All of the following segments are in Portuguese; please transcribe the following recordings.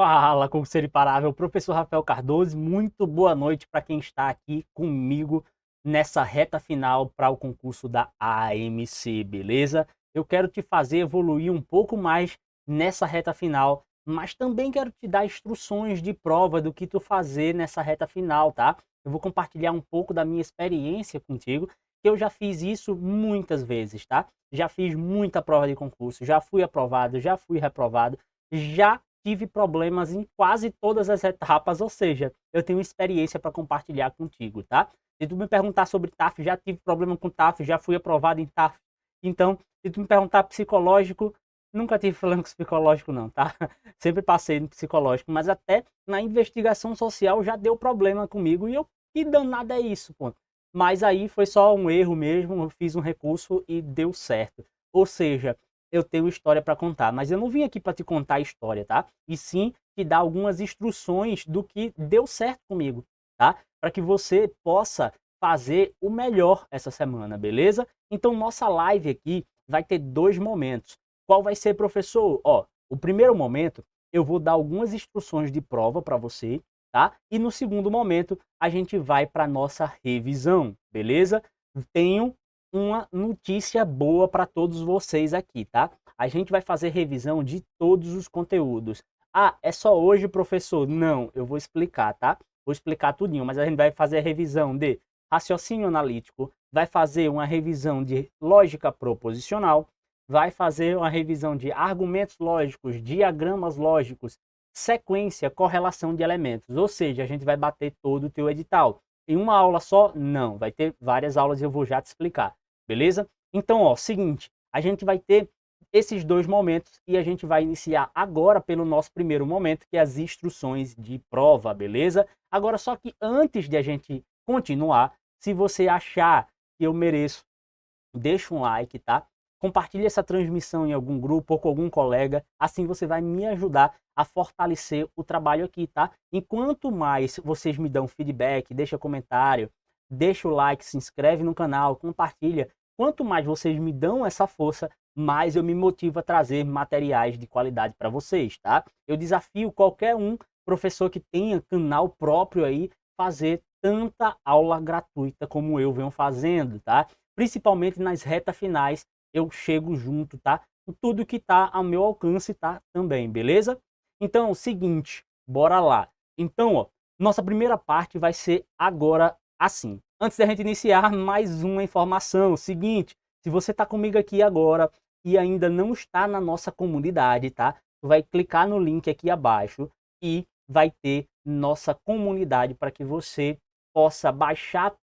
Fala, concurseiro imparável, professor Rafael Cardoso, muito boa noite para quem está aqui comigo nessa reta final para o concurso da AMC, beleza? Eu quero te fazer evoluir um pouco mais nessa reta final, mas também quero te dar instruções de prova do que tu fazer nessa reta final, tá? Eu vou compartilhar um pouco da minha experiência contigo, que eu já fiz isso muitas vezes, tá? Já fiz muita prova de concurso, já fui aprovado, já fui reprovado, já tive problemas em quase todas as etapas, ou seja, eu tenho experiência para compartilhar contigo, tá? Se tu me perguntar sobre TAF, já tive problema com TAF, já fui aprovado em TAF. Então, se tu me perguntar psicológico, nunca tive problema com psicológico não, tá? Sempre passei no psicológico, mas até na investigação social já deu problema comigo e eu, que danado é isso, pô? Mas aí foi só um erro mesmo, eu fiz um recurso e deu certo. Ou seja, eu tenho história para contar, mas eu não vim aqui para te contar a história, tá? E sim te dar algumas instruções do que deu certo comigo, tá? Para que você possa fazer o melhor essa semana, beleza? Então nossa live aqui vai ter dois momentos. Qual vai ser, professor? Ó, o primeiro momento eu vou dar algumas instruções de prova para você, tá? E no segundo momento a gente vai para nossa revisão, beleza? Tenho uma notícia boa para todos vocês aqui, tá? A gente vai fazer revisão de todos os conteúdos. Ah, é só hoje, professor? Não, eu vou explicar, tá? Vou explicar tudinho, mas a gente vai fazer a revisão de raciocínio analítico, vai fazer uma revisão de lógica proposicional, vai fazer uma revisão de argumentos lógicos, diagramas lógicos, sequência, correlação de elementos. Ou seja, a gente vai bater todo o teu edital. Em uma aula só? Não, vai ter várias aulas e eu vou já te explicar, beleza? Então, ó, seguinte, a gente vai ter esses dois momentos e a gente vai iniciar agora pelo nosso primeiro momento, que é as instruções de prova, beleza? Agora, só que antes de a gente continuar, se você achar que eu mereço, deixa um like, tá? Compartilhe essa transmissão em algum grupo ou com algum colega, assim você vai me ajudar a fortalecer o trabalho aqui, tá? Enquanto mais vocês me dão feedback, deixa comentário, deixa o like, se inscreve no canal, compartilha. Quanto mais vocês me dão essa força, mais eu me motivo a trazer materiais de qualidade para vocês, tá? Eu desafio qualquer um professor que tenha canal próprio aí fazer tanta aula gratuita como eu venho fazendo, tá? Principalmente nas retas finais, eu chego junto, tá? Com tudo que tá ao meu alcance, tá? Também, beleza? Então, seguinte, bora lá. Então, ó, nossa primeira parte vai ser agora assim. Antes da gente iniciar, mais uma informação. Seguinte, se você tá comigo aqui agora e ainda não está na nossa comunidade, tá? Tu vai clicar no link aqui abaixo e vai ter nossa comunidade para que você possa baixar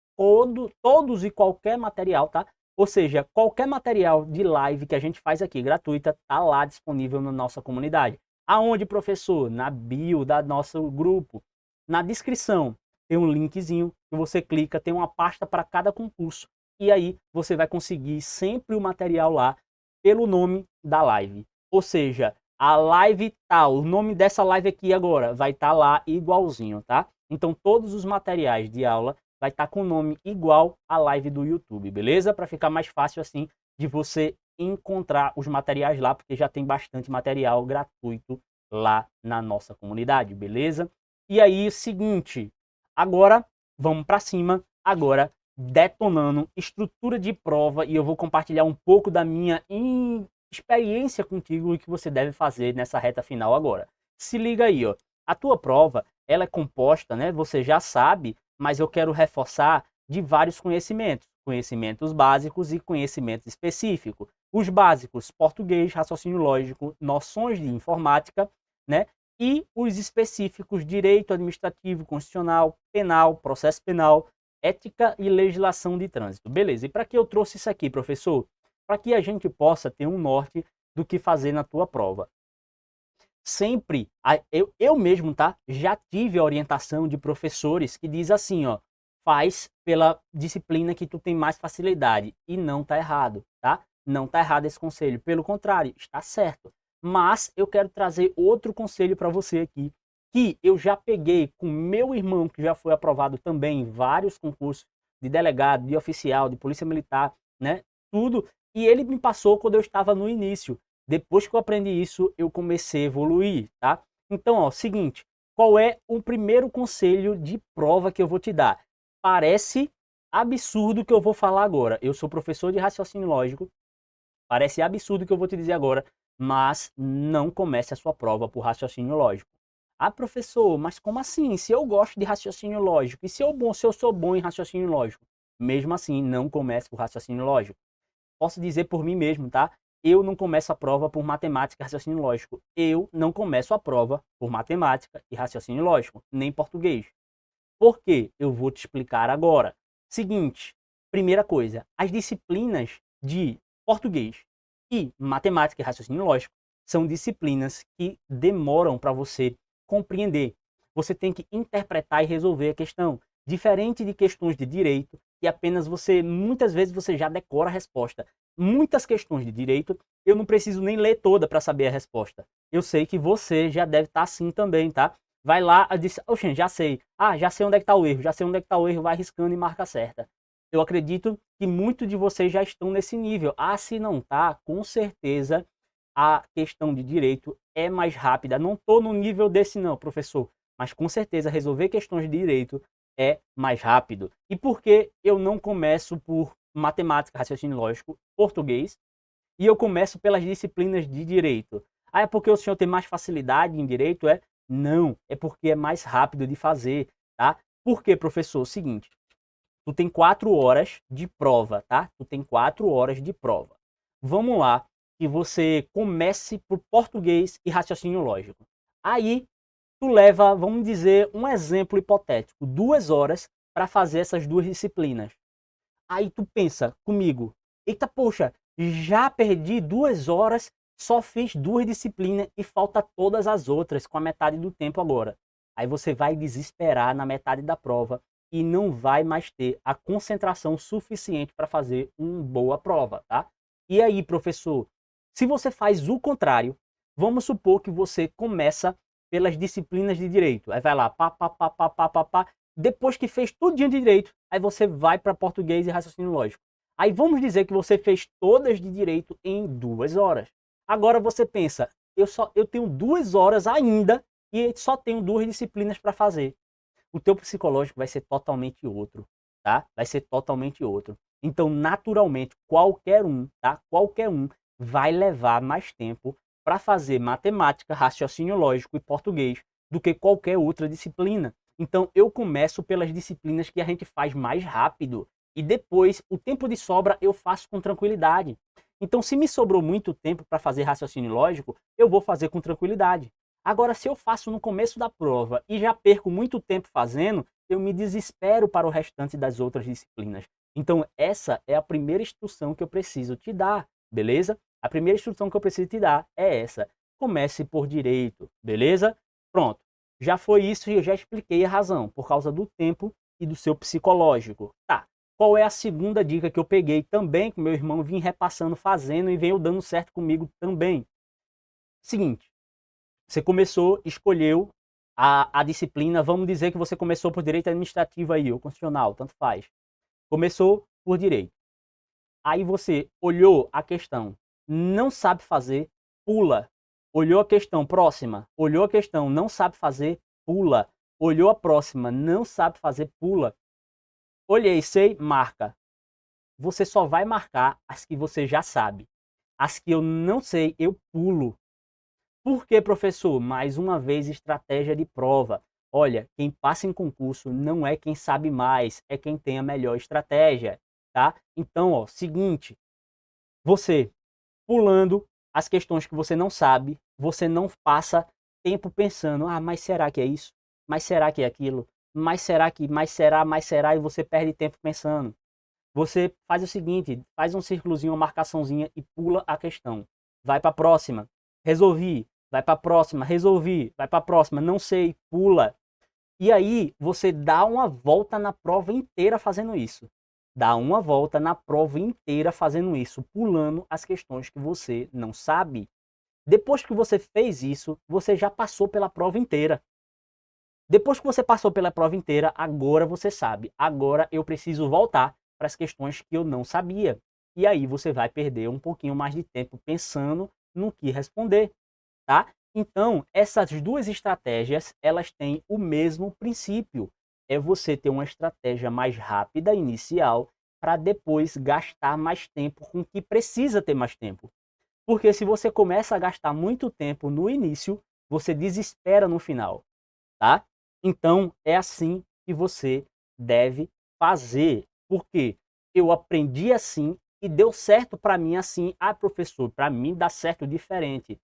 todos e qualquer material, tá? Ou seja, qualquer material de live que a gente faz aqui, gratuita, tá lá disponível na nossa comunidade. Aonde, professor? Na bio da nosso grupo. Na descrição tem um linkzinho que você clica, tem uma pasta para cada concurso. E aí você vai conseguir sempre o material lá pelo nome da live. Ou seja, a live tal, o nome dessa live aqui agora vai estar lá igualzinho, tá? Então todos os materiais de aula vai estar com o nome igual à live do YouTube, beleza? Para ficar mais fácil assim de você encontrar os materiais lá, porque já tem bastante material gratuito lá na nossa comunidade, beleza? E aí, seguinte, agora vamos para cima, agora detonando estrutura de prova e eu vou compartilhar um pouco da minha experiência contigo e o que você deve fazer nessa reta final agora. Se liga aí, ó. A tua prova, ela é composta, né? Você já sabe, mas eu quero reforçar de vários conhecimentos. Conhecimentos básicos e conhecimentos específicos. Os básicos, português, raciocínio lógico, noções de informática, né? E os específicos, direito administrativo, constitucional, penal, processo penal, ética e legislação de trânsito. Beleza, e para que eu trouxe isso aqui, professor? Para que a gente possa ter um norte do que fazer na tua prova. Sempre, eu mesmo, tá? Já tive a orientação de professores que diz assim, ó, faz pela disciplina que tu tem mais facilidade. E não tá errado, tá? Não tá errado esse conselho. Pelo contrário, está certo. Mas eu quero trazer outro conselho para você aqui, que eu já peguei com meu irmão, que já foi aprovado também em vários concursos de delegado, de oficial, de polícia militar, né? Tudo. E ele me passou quando eu estava no início. Depois que eu aprendi isso, eu comecei a evoluir, tá? Então, ó, seguinte, qual é o primeiro conselho de prova que eu vou te dar? Parece absurdo o que eu vou falar agora. Eu sou professor de raciocínio lógico, parece absurdo o que eu vou te dizer agora, mas não comece a sua prova por raciocínio lógico. Ah, professor, mas como assim? Se eu gosto de raciocínio lógico, e se eu sou bom em raciocínio lógico? Mesmo assim, não comece por raciocínio lógico. Posso dizer por mim mesmo, tá? Eu não começo a prova por matemática e raciocínio lógico. Eu não começo a prova por matemática e raciocínio lógico, nem português. Por quê? Eu vou te explicar agora. Seguinte, primeira coisa, as disciplinas de português e matemática e raciocínio lógico são disciplinas que demoram para você compreender. Você tem que interpretar e resolver a questão. Diferente de questões de direito, que apenas muitas vezes você já decora a resposta. Muitas questões de direito, eu não preciso nem ler toda para saber a resposta. Eu sei que você já deve estar assim também, tá? Vai lá, diz, oxe, já sei. Ah, já sei onde é que está o erro, já sei onde é que está o erro, vai riscando e marca certa. Eu acredito que muitos de vocês já estão nesse nível. Ah, se não tá, com certeza a questão de direito é mais rápida. Não estou no nível desse não, professor, mas com certeza resolver questões de direito é mais rápido. E por que eu não começo por matemática, raciocínio lógico, português, e eu começo pelas disciplinas de direito? Ah, é porque o senhor tem mais facilidade em direito? Não, é porque é mais rápido de fazer, tá? Por quê, professor? O seguinte, tu tem 4 horas de prova, tá? Tu tem 4 horas de prova. Vamos lá, que você comece por português e raciocínio lógico. Aí, tu leva, vamos dizer, um exemplo hipotético, 2 horas para fazer essas duas disciplinas. Aí tu pensa comigo, eita poxa, já perdi 2 horas, só fiz 2 disciplinas e falta todas as outras com a metade do tempo agora. Aí você vai desesperar na metade da prova e não vai mais ter a concentração suficiente para fazer uma boa prova, tá? E aí, professor, se você faz o contrário, vamos supor que você começa pelas disciplinas de direito. Aí vai lá, pá, pá, pá, pá, pá, pá, pá. Depois que fez tudo de direito, aí você vai para português e raciocínio lógico. Aí vamos dizer que você fez todas de direito em 2 horas. Agora você pensa, eu tenho 2 horas ainda e só tenho 2 disciplinas para fazer. O teu psicológico vai ser totalmente outro, tá? Vai ser totalmente outro. Então, naturalmente, qualquer um, tá? Qualquer um vai levar mais tempo para fazer matemática, raciocínio lógico e português do que qualquer outra disciplina. Então, eu começo pelas disciplinas que a gente faz mais rápido e depois, o tempo de sobra, eu faço com tranquilidade. Então, se me sobrou muito tempo para fazer raciocínio lógico, eu vou fazer com tranquilidade. Agora, se eu faço no começo da prova e já perco muito tempo fazendo, eu me desespero para o restante das outras disciplinas. Então, essa é a primeira instrução que eu preciso te dar, beleza? A primeira instrução que eu preciso te dar é essa. Comece por direito, beleza? Pronto. Já foi isso e eu já expliquei a razão, por causa do tempo e do seu psicológico. Tá. Qual é a segunda dica que eu peguei também, que meu irmão vim repassando, fazendo e veio dando certo comigo também? Seguinte, você começou, escolheu a disciplina, vamos dizer que você começou por direito administrativo aí, ou constitucional, tanto faz. Começou por direito. Aí você olhou a questão, não sabe fazer, pula. Olhou a questão próxima, olhou a questão, não sabe fazer, pula. Olhou a próxima, não sabe fazer, pula. Olhei, sei, marca. Você só vai marcar as que você já sabe. As que eu não sei, eu pulo. Por que, professor? Mais uma vez, estratégia de prova. Olha, quem passa em concurso não é quem sabe mais, é quem tem a melhor estratégia, tá? Então, ó, seguinte, você pulando as questões que você não sabe, você não passa tempo pensando, ah, mas será que é isso? Mas será que é aquilo? Mas será que, mais será, e você perde tempo pensando. Você faz o seguinte, faz um círculozinho, uma marcaçãozinha e pula a questão. Vai para a próxima. Resolvi. Vai para a próxima. Resolvi. Vai para a próxima. Não sei. Pula. E aí você dá uma volta na prova inteira fazendo isso. Dá uma volta na prova inteira fazendo isso, pulando as questões que você não sabe. Depois que você fez isso, você já passou pela prova inteira. Depois que você passou pela prova inteira, agora você sabe. Agora eu preciso voltar para as questões que eu não sabia. E aí você vai perder um pouquinho mais de tempo pensando no que responder, tá? Então, essas duas estratégias, elas têm o mesmo princípio. É você ter uma estratégia mais rápida, inicial, para depois gastar mais tempo com o que precisa ter mais tempo. Porque se você começa a gastar muito tempo no início, você desespera no final, tá? Então, é assim que você deve fazer. Porque eu aprendi assim e deu certo para mim assim. Ah, professor, para mim dá certo diferente.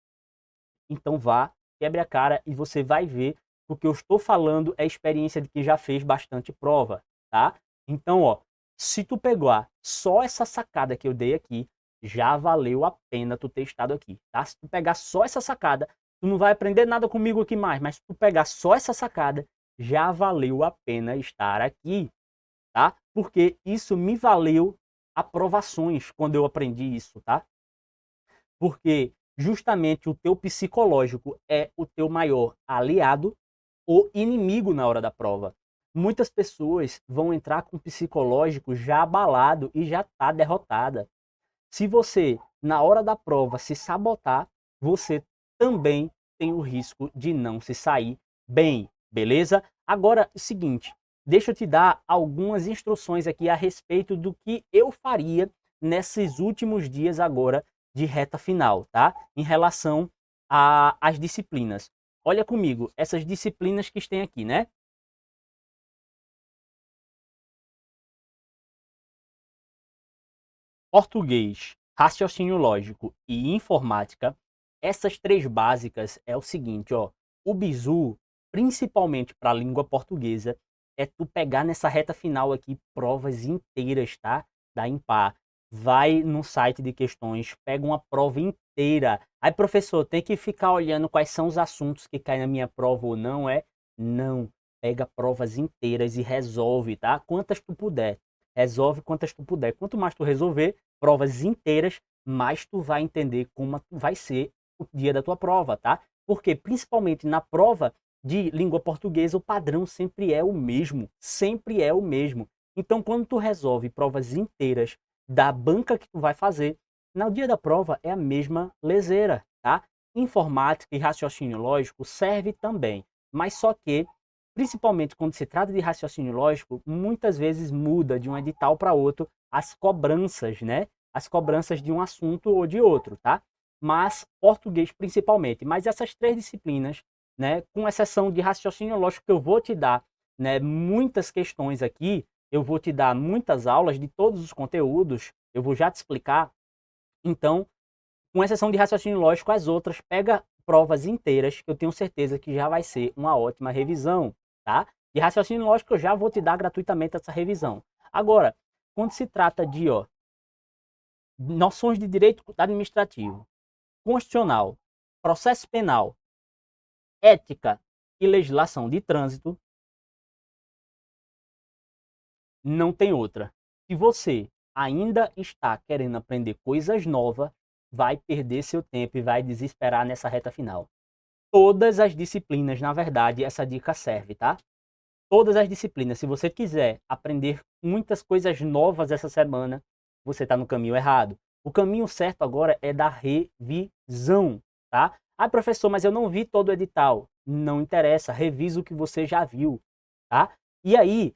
Então vá, quebre a cara e você vai ver. O que eu estou falando é experiência de quem já fez bastante prova, tá? Então, ó, se tu pegar só essa sacada que eu dei aqui, já valeu a pena tu ter estado aqui, tá? Se tu pegar só essa sacada, tu não vai aprender nada comigo aqui mais, mas se tu pegar só essa sacada, já valeu a pena estar aqui, tá? Porque isso me valeu aprovações quando eu aprendi isso, tá? Porque justamente o teu psicológico é o teu maior aliado ou inimigo na hora da prova. Muitas pessoas vão entrar com o psicológico já abalado e já está derrotada. Se você, na hora da prova, se sabotar, você também tem o risco de não se sair bem, beleza? Agora, é o seguinte, deixa eu te dar algumas instruções aqui a respeito do que eu faria nesses últimos dias agora de reta final, tá? Em relação às disciplinas. Olha comigo, essas disciplinas que tem aqui, né? Português, raciocínio lógico e informática, essas três básicas é o seguinte, ó, o bizu, principalmente para a língua portuguesa, é tu pegar nessa reta final aqui provas inteiras, tá? Da Impar. Vai no site de questões, pega uma prova inteira. Aí, professor, tem que ficar olhando quais são os assuntos que caem na minha prova ou não, é? Não. Pega provas inteiras e resolve, tá? Quantas tu puder. Resolve quantas tu puder. Quanto mais tu resolver, provas inteiras, mais tu vai entender como vai ser o dia da tua prova, tá? Porque principalmente na prova de língua portuguesa, o padrão sempre é o mesmo, sempre é o mesmo. Então, quando tu resolve provas inteiras da banca que tu vai fazer, no dia da prova é a mesma leseira, tá? Informática e raciocínio lógico serve também, mas só que principalmente quando se trata de raciocínio lógico, muitas vezes muda de um edital para outro as cobranças, né? As cobranças de um assunto ou de outro, tá? Mas português principalmente. Mas essas três disciplinas, né, com exceção de raciocínio lógico que eu vou te dar, né, muitas questões aqui, eu vou te dar muitas aulas de todos os conteúdos, eu vou já te explicar. Então, com exceção de raciocínio lógico, as outras pega provas inteiras, que eu tenho certeza que já vai ser uma ótima revisão, tá? De raciocínio lógico, eu já vou te dar gratuitamente essa revisão. Agora, quando se trata de noções de direito administrativo, constitucional, processo penal, ética e legislação de trânsito, não tem outra. Se você ainda está querendo aprender coisas novas, vai perder seu tempo e vai desesperar nessa reta final. Todas as disciplinas, na verdade, essa dica serve, tá? Todas as disciplinas. Se você quiser aprender muitas coisas novas essa semana, você está no caminho errado. O caminho certo agora é da revisão, tá? Ah, professor, mas eu não vi todo o edital. Não interessa, revisa o que você já viu, tá? E aí,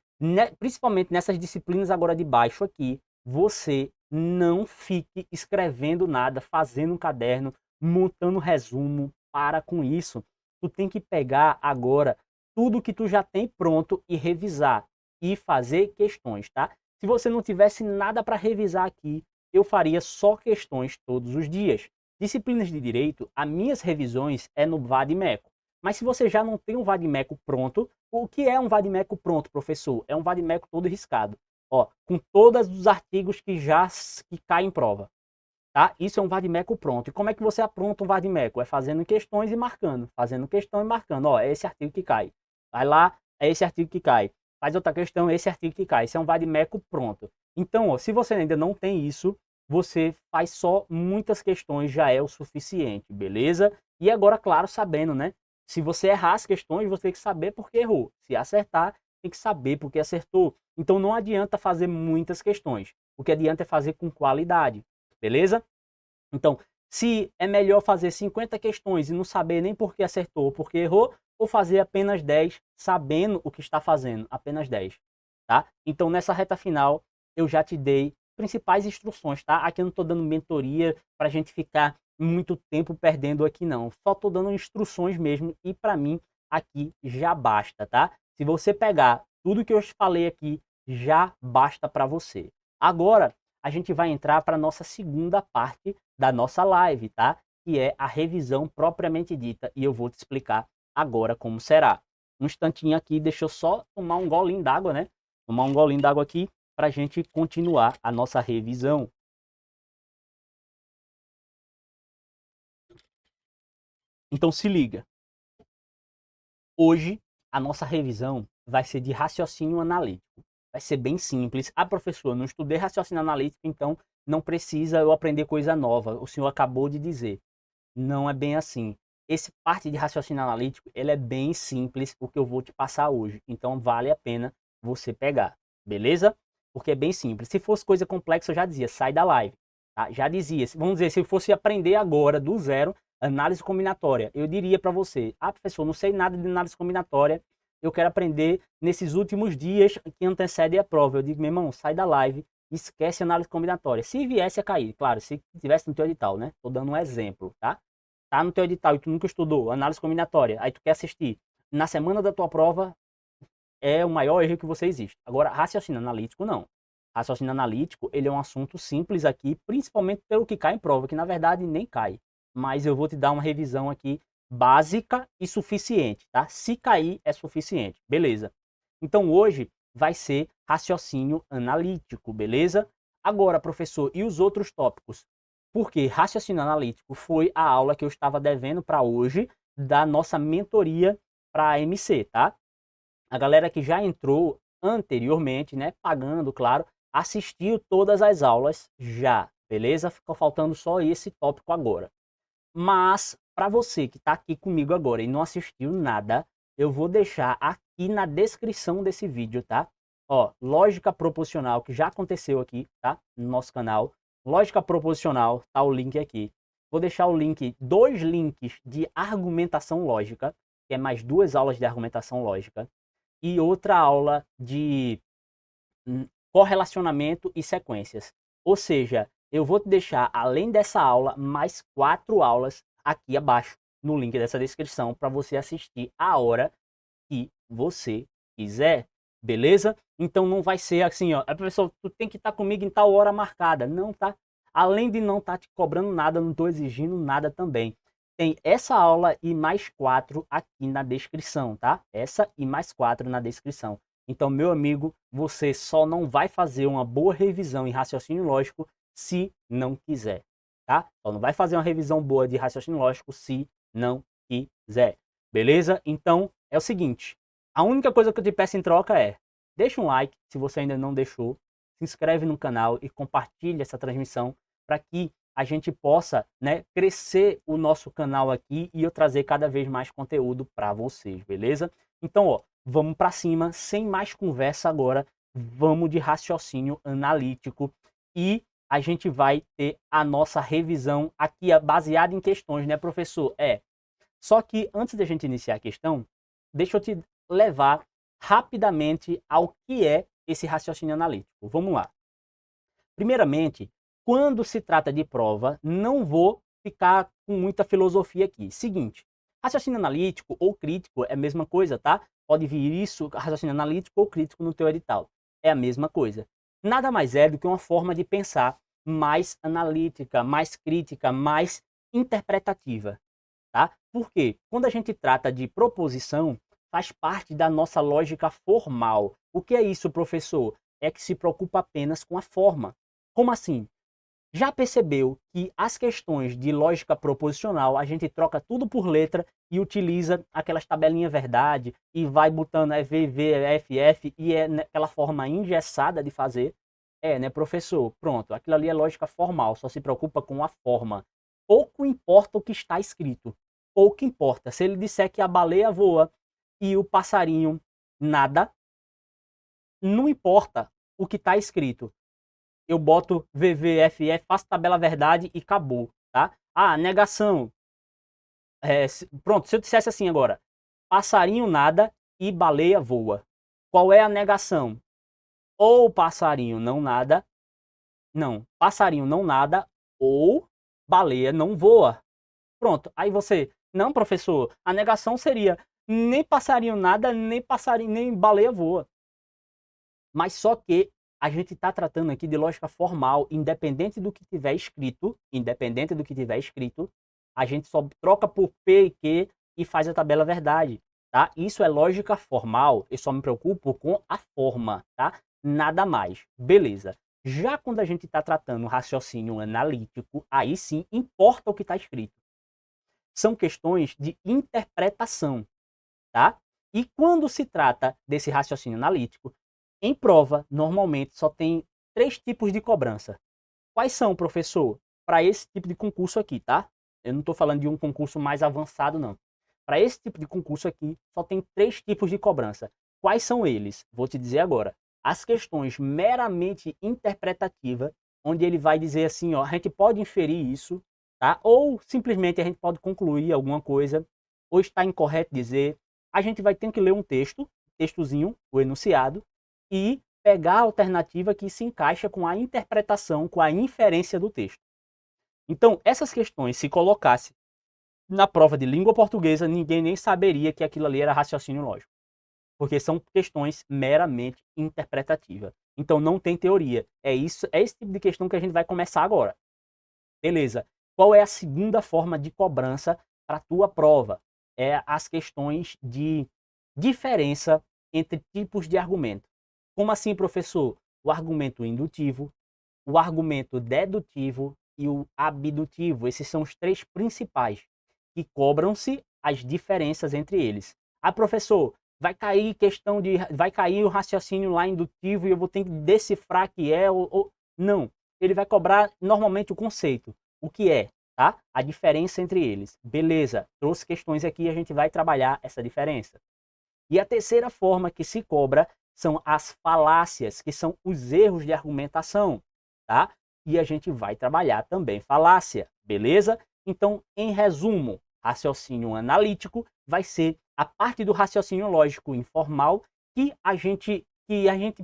principalmente nessas disciplinas agora de baixo aqui, você não fique escrevendo nada, fazendo um caderno, montando resumo. Para com isso. Tu tem que pegar agora tudo que tu já tem pronto e revisar e fazer questões, tá? Se você não tivesse nada para revisar aqui, eu faria só questões todos os dias. Disciplinas de direito, as minhas revisões é no Vadimeco. Mas se você já não tem um Vadimeco pronto, o que é um Vadimeco pronto, professor? É um Vadimeco todo riscado, ó, com todos os artigos que caem em prova. Tá? Isso é um vadimeco pronto. E como é que você apronta um vadimeco? É fazendo questões e marcando. Fazendo questão e marcando. Ó, é esse artigo que cai. Vai lá, é esse artigo que cai. Faz outra questão, é esse artigo que cai. Isso é um vadimeco pronto. Então, ó, se você ainda não tem isso, você faz só muitas questões, já é o suficiente, beleza? E agora, claro, sabendo, né? Se você errar as questões, você tem que saber por que errou. Se acertar, tem que saber por que acertou. Então, não adianta fazer muitas questões. O que adianta é fazer com qualidade. Beleza? Então, Se é melhor fazer 50 questões e não saber nem por que acertou ou por que errou, ou fazer apenas 10 sabendo o que está fazendo, apenas 10, tá? Então nessa reta final eu já te dei principais instruções, tá? Aqui eu não estou dando mentoria para a gente ficar muito tempo perdendo aqui não, só estou dando instruções mesmo e para mim aqui já basta, tá? Se você pegar tudo que eu te falei aqui, já basta para você. Agora a gente vai entrar para a nossa segunda parte da nossa live, tá? Que é a revisão propriamente dita e eu vou te explicar agora como será. Um instantinho aqui, deixa eu só tomar um golinho d'água, né? Tomar um golinho d'água aqui para a gente continuar a nossa revisão. Então se liga. Hoje a nossa revisão vai ser de raciocínio analítico. Vai ser bem simples. Ah, professor, não estudei raciocínio analítico, então não precisa eu aprender coisa nova. O senhor acabou de dizer. Não é bem assim. Esse parte de raciocínio analítico, ele é bem simples, o que eu vou te passar hoje. Então vale a pena você pegar, beleza? Porque é bem simples. Se fosse coisa complexa, eu já dizia, sai da live. Tá? Já dizia, vamos dizer, se eu fosse aprender agora, do zero, análise combinatória, eu diria para você, ah, professor, não sei nada de análise combinatória, eu quero aprender nesses últimos dias que antecedem a prova. Eu digo, meu irmão, sai da live, esquece análise combinatória. Se viesse a cair, claro, se tivesse no teu edital, né? Tô dando um exemplo, tá? Tá no teu edital e tu nunca estudou análise combinatória, aí tu quer assistir na semana da tua prova, é o maior erro que você existe. Agora, raciocínio analítico, não. Raciocínio analítico, ele é um assunto simples aqui, principalmente pelo que cai em prova, que na verdade nem cai. Mas eu vou te dar uma revisão aqui básica e suficiente, tá? Se cair, é suficiente. Beleza. Então, hoje vai ser raciocínio analítico, beleza? Agora, professor, e os outros tópicos? Porque raciocínio analítico foi a aula que eu estava devendo para hoje da nossa mentoria para a AMC, tá? A galera que já entrou anteriormente, né, pagando, claro, assistiu todas as aulas já, beleza? Ficou faltando só esse tópico agora. Mas, para você que está aqui comigo agora e não assistiu nada, eu vou deixar aqui na descrição desse vídeo, tá? Ó, lógica proposicional, que já aconteceu aqui, tá? No nosso canal. Lógica proposicional, tá o link aqui. Vou deixar o link, 2 links de argumentação lógica, que é mais 2 aulas de argumentação lógica, e outra aula de correlacionamento e sequências. Ou seja, eu vou te deixar, além dessa aula, mais 4 aulas aqui abaixo, no link dessa descrição, para você assistir a hora que você quiser, beleza? Então não vai ser assim, ó, professor, tu tem que estar comigo em tal hora marcada. Não, tá? Além de não estar te cobrando nada, não estou exigindo nada também. Tem essa aula e mais 4 aqui na descrição, tá? Essa e mais 4 na descrição. Então, meu amigo, você só não vai fazer uma boa revisão em raciocínio lógico se não quiser, tá? Só não vai fazer uma revisão boa de raciocínio lógico se não quiser, beleza? Então, é o seguinte, a única coisa que eu te peço em troca é, deixa um like se você ainda não deixou, se inscreve no canal e compartilha essa transmissão para que a gente possa, né, crescer o nosso canal aqui e eu trazer cada vez mais conteúdo para vocês, beleza? Então, ó, vamos para cima, sem mais conversa agora, vamos de raciocínio analítico e a gente vai ter a nossa revisão aqui baseada em questões, né, professor? Só que antes da gente iniciar a questão, deixa eu te levar rapidamente ao que é esse raciocínio analítico. Vamos lá. Primeiramente, quando se trata de prova, não vou ficar com muita filosofia aqui. Seguinte, raciocínio analítico ou crítico é a mesma coisa, tá? Pode vir isso, raciocínio analítico ou crítico no teu edital. É a mesma coisa. Nada mais é do que uma forma de pensar mais analítica, mais crítica, mais interpretativa, tá? Porque quando a gente trata de proposição, faz parte da nossa lógica formal. O que é isso, professor? É que se preocupa apenas com a forma. Como assim? Já percebeu que as questões de lógica proposicional, a gente troca tudo por letra e utiliza aquelas tabelinhas verdade e vai botando V, V, F, F e é aquela forma engessada de fazer? É, né, professor? Pronto, aquilo ali é lógica formal, só se preocupa com a forma. Pouco importa o que está escrito. Pouco importa. Se ele disser que a baleia voa e o passarinho nada, não importa o que está escrito. Eu boto VVFF, faço tabela verdade e acabou, tá? Negação. Pronto, se eu dissesse assim agora, passarinho nada e baleia voa. Qual é a negação? Ou passarinho não nada, não, passarinho não nada ou baleia não voa. Pronto, aí você, não professor, a negação seria nem passarinho nada, nem passarinho, nem baleia voa. Mas só que a gente está tratando aqui de lógica formal, independente do que tiver escrito, a gente só troca por P e Q e faz a tabela verdade, tá? Isso é lógica formal, eu só me preocupo com a forma, tá? Nada mais. Beleza. Já quando a gente está tratando raciocínio analítico, aí sim importa o que está escrito. São questões de interpretação, tá? E quando se trata desse raciocínio analítico, em prova, normalmente só tem 3 tipos de cobrança. Quais são, professor? Para esse tipo de concurso aqui, tá? Eu não estou falando de um concurso mais avançado, não. Para esse tipo de concurso aqui, só tem 3 tipos de cobrança. Quais são eles? Vou te dizer agora. As questões meramente interpretativas, onde ele vai dizer assim, ó, a gente pode inferir isso, tá? Ou simplesmente a gente pode concluir alguma coisa, ou está incorreto dizer. A gente vai ter que ler um textozinho, o enunciado, e pegar a alternativa que se encaixa com a interpretação, com a inferência do texto. Então, essas questões, se colocasse na prova de língua portuguesa, ninguém nem saberia que aquilo ali era raciocínio lógico, porque são questões meramente interpretativas. Então, não tem teoria. É esse tipo de questão que a gente vai começar agora. Beleza. Qual é a segunda forma de cobrança para a tua prova? É as questões de diferença entre tipos de argumento. Como assim, professor? O argumento indutivo, o argumento dedutivo e o abdutivo. Esses são os 3 principais, que cobram-se as diferenças entre eles. Professor, vai cair o raciocínio lá indutivo e eu vou ter que decifrar que é ou... Não, ele vai cobrar normalmente o conceito, o que é, tá? A diferença entre eles. Beleza, trouxe questões aqui e a gente vai trabalhar essa diferença. E a terceira forma que se cobra são as falácias, que são os erros de argumentação, tá? E a gente vai trabalhar também falácia, beleza? Então, em resumo, raciocínio analítico vai ser a parte do raciocínio lógico informal que a gente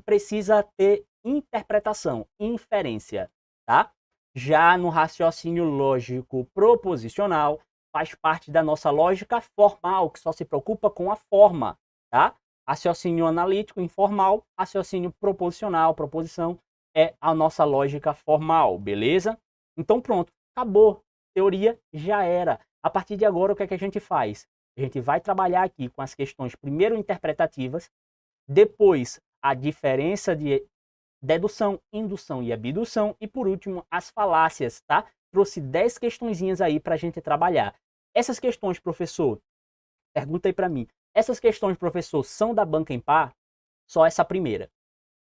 precisa ter interpretação, inferência, tá? Já no raciocínio lógico proposicional, faz parte da nossa lógica formal, que só se preocupa com a forma, tá? Raciocínio analítico informal, raciocínio proposicional, proposição é a nossa lógica formal, beleza? Então pronto, acabou. Teoria já era. A partir de agora, o que é que a gente faz? A gente vai trabalhar aqui com as questões primeiro interpretativas, depois a diferença de dedução, indução e abdução e por último as falácias, tá? Trouxe 10 questõezinhas aí para a gente trabalhar. Essas questões, professor, pergunta aí para mim. Essas questões, professor, são da banca em par? Só essa primeira.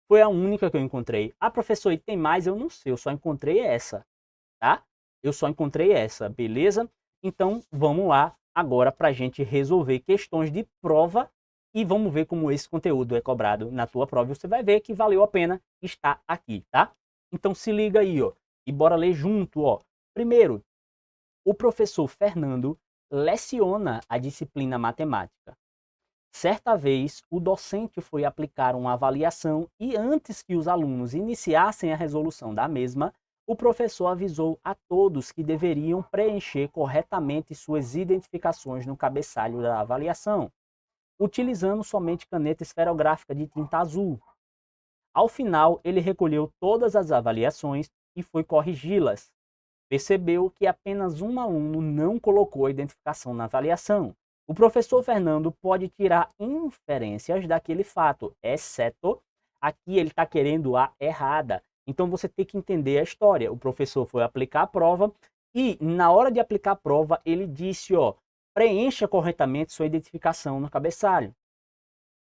Foi a única que eu encontrei. Professor, e tem mais? Eu não sei, eu só encontrei essa, tá? Eu só encontrei essa, beleza? Então, vamos lá agora para a gente resolver questões de prova e vamos ver como esse conteúdo é cobrado na tua prova. Você vai ver que valeu a pena estar aqui, tá? Então, se liga aí, ó, e bora ler junto, ó. Primeiro, o professor Fernando leciona a disciplina matemática. Certa vez, o docente foi aplicar uma avaliação e antes que os alunos iniciassem a resolução da mesma, o professor avisou a todos que deveriam preencher corretamente suas identificações no cabeçalho da avaliação, utilizando somente caneta esferográfica de tinta azul. Ao final, ele recolheu todas as avaliações e foi corrigi-las. Percebeu que apenas um aluno não colocou a identificação na avaliação. O professor Fernando pode tirar inferências daquele fato, exceto aqui ele está querendo a errada. Então você tem que entender a história. O professor foi aplicar a prova e na hora de aplicar a prova ele disse, ó, preencha corretamente sua identificação no cabeçalho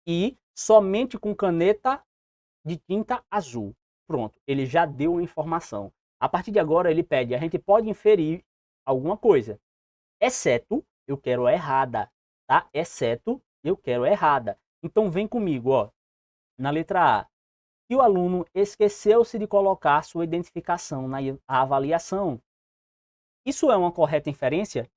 e somente com caneta de tinta azul. Pronto, ele já deu a informação. A partir de agora ele pede, a gente pode inferir alguma coisa, exceto eu quero a errada, tá? Exceto eu quero a errada. Então vem comigo, ó, na letra A. E o aluno esqueceu-se de colocar sua identificação na avaliação. Isso é uma correta inferência?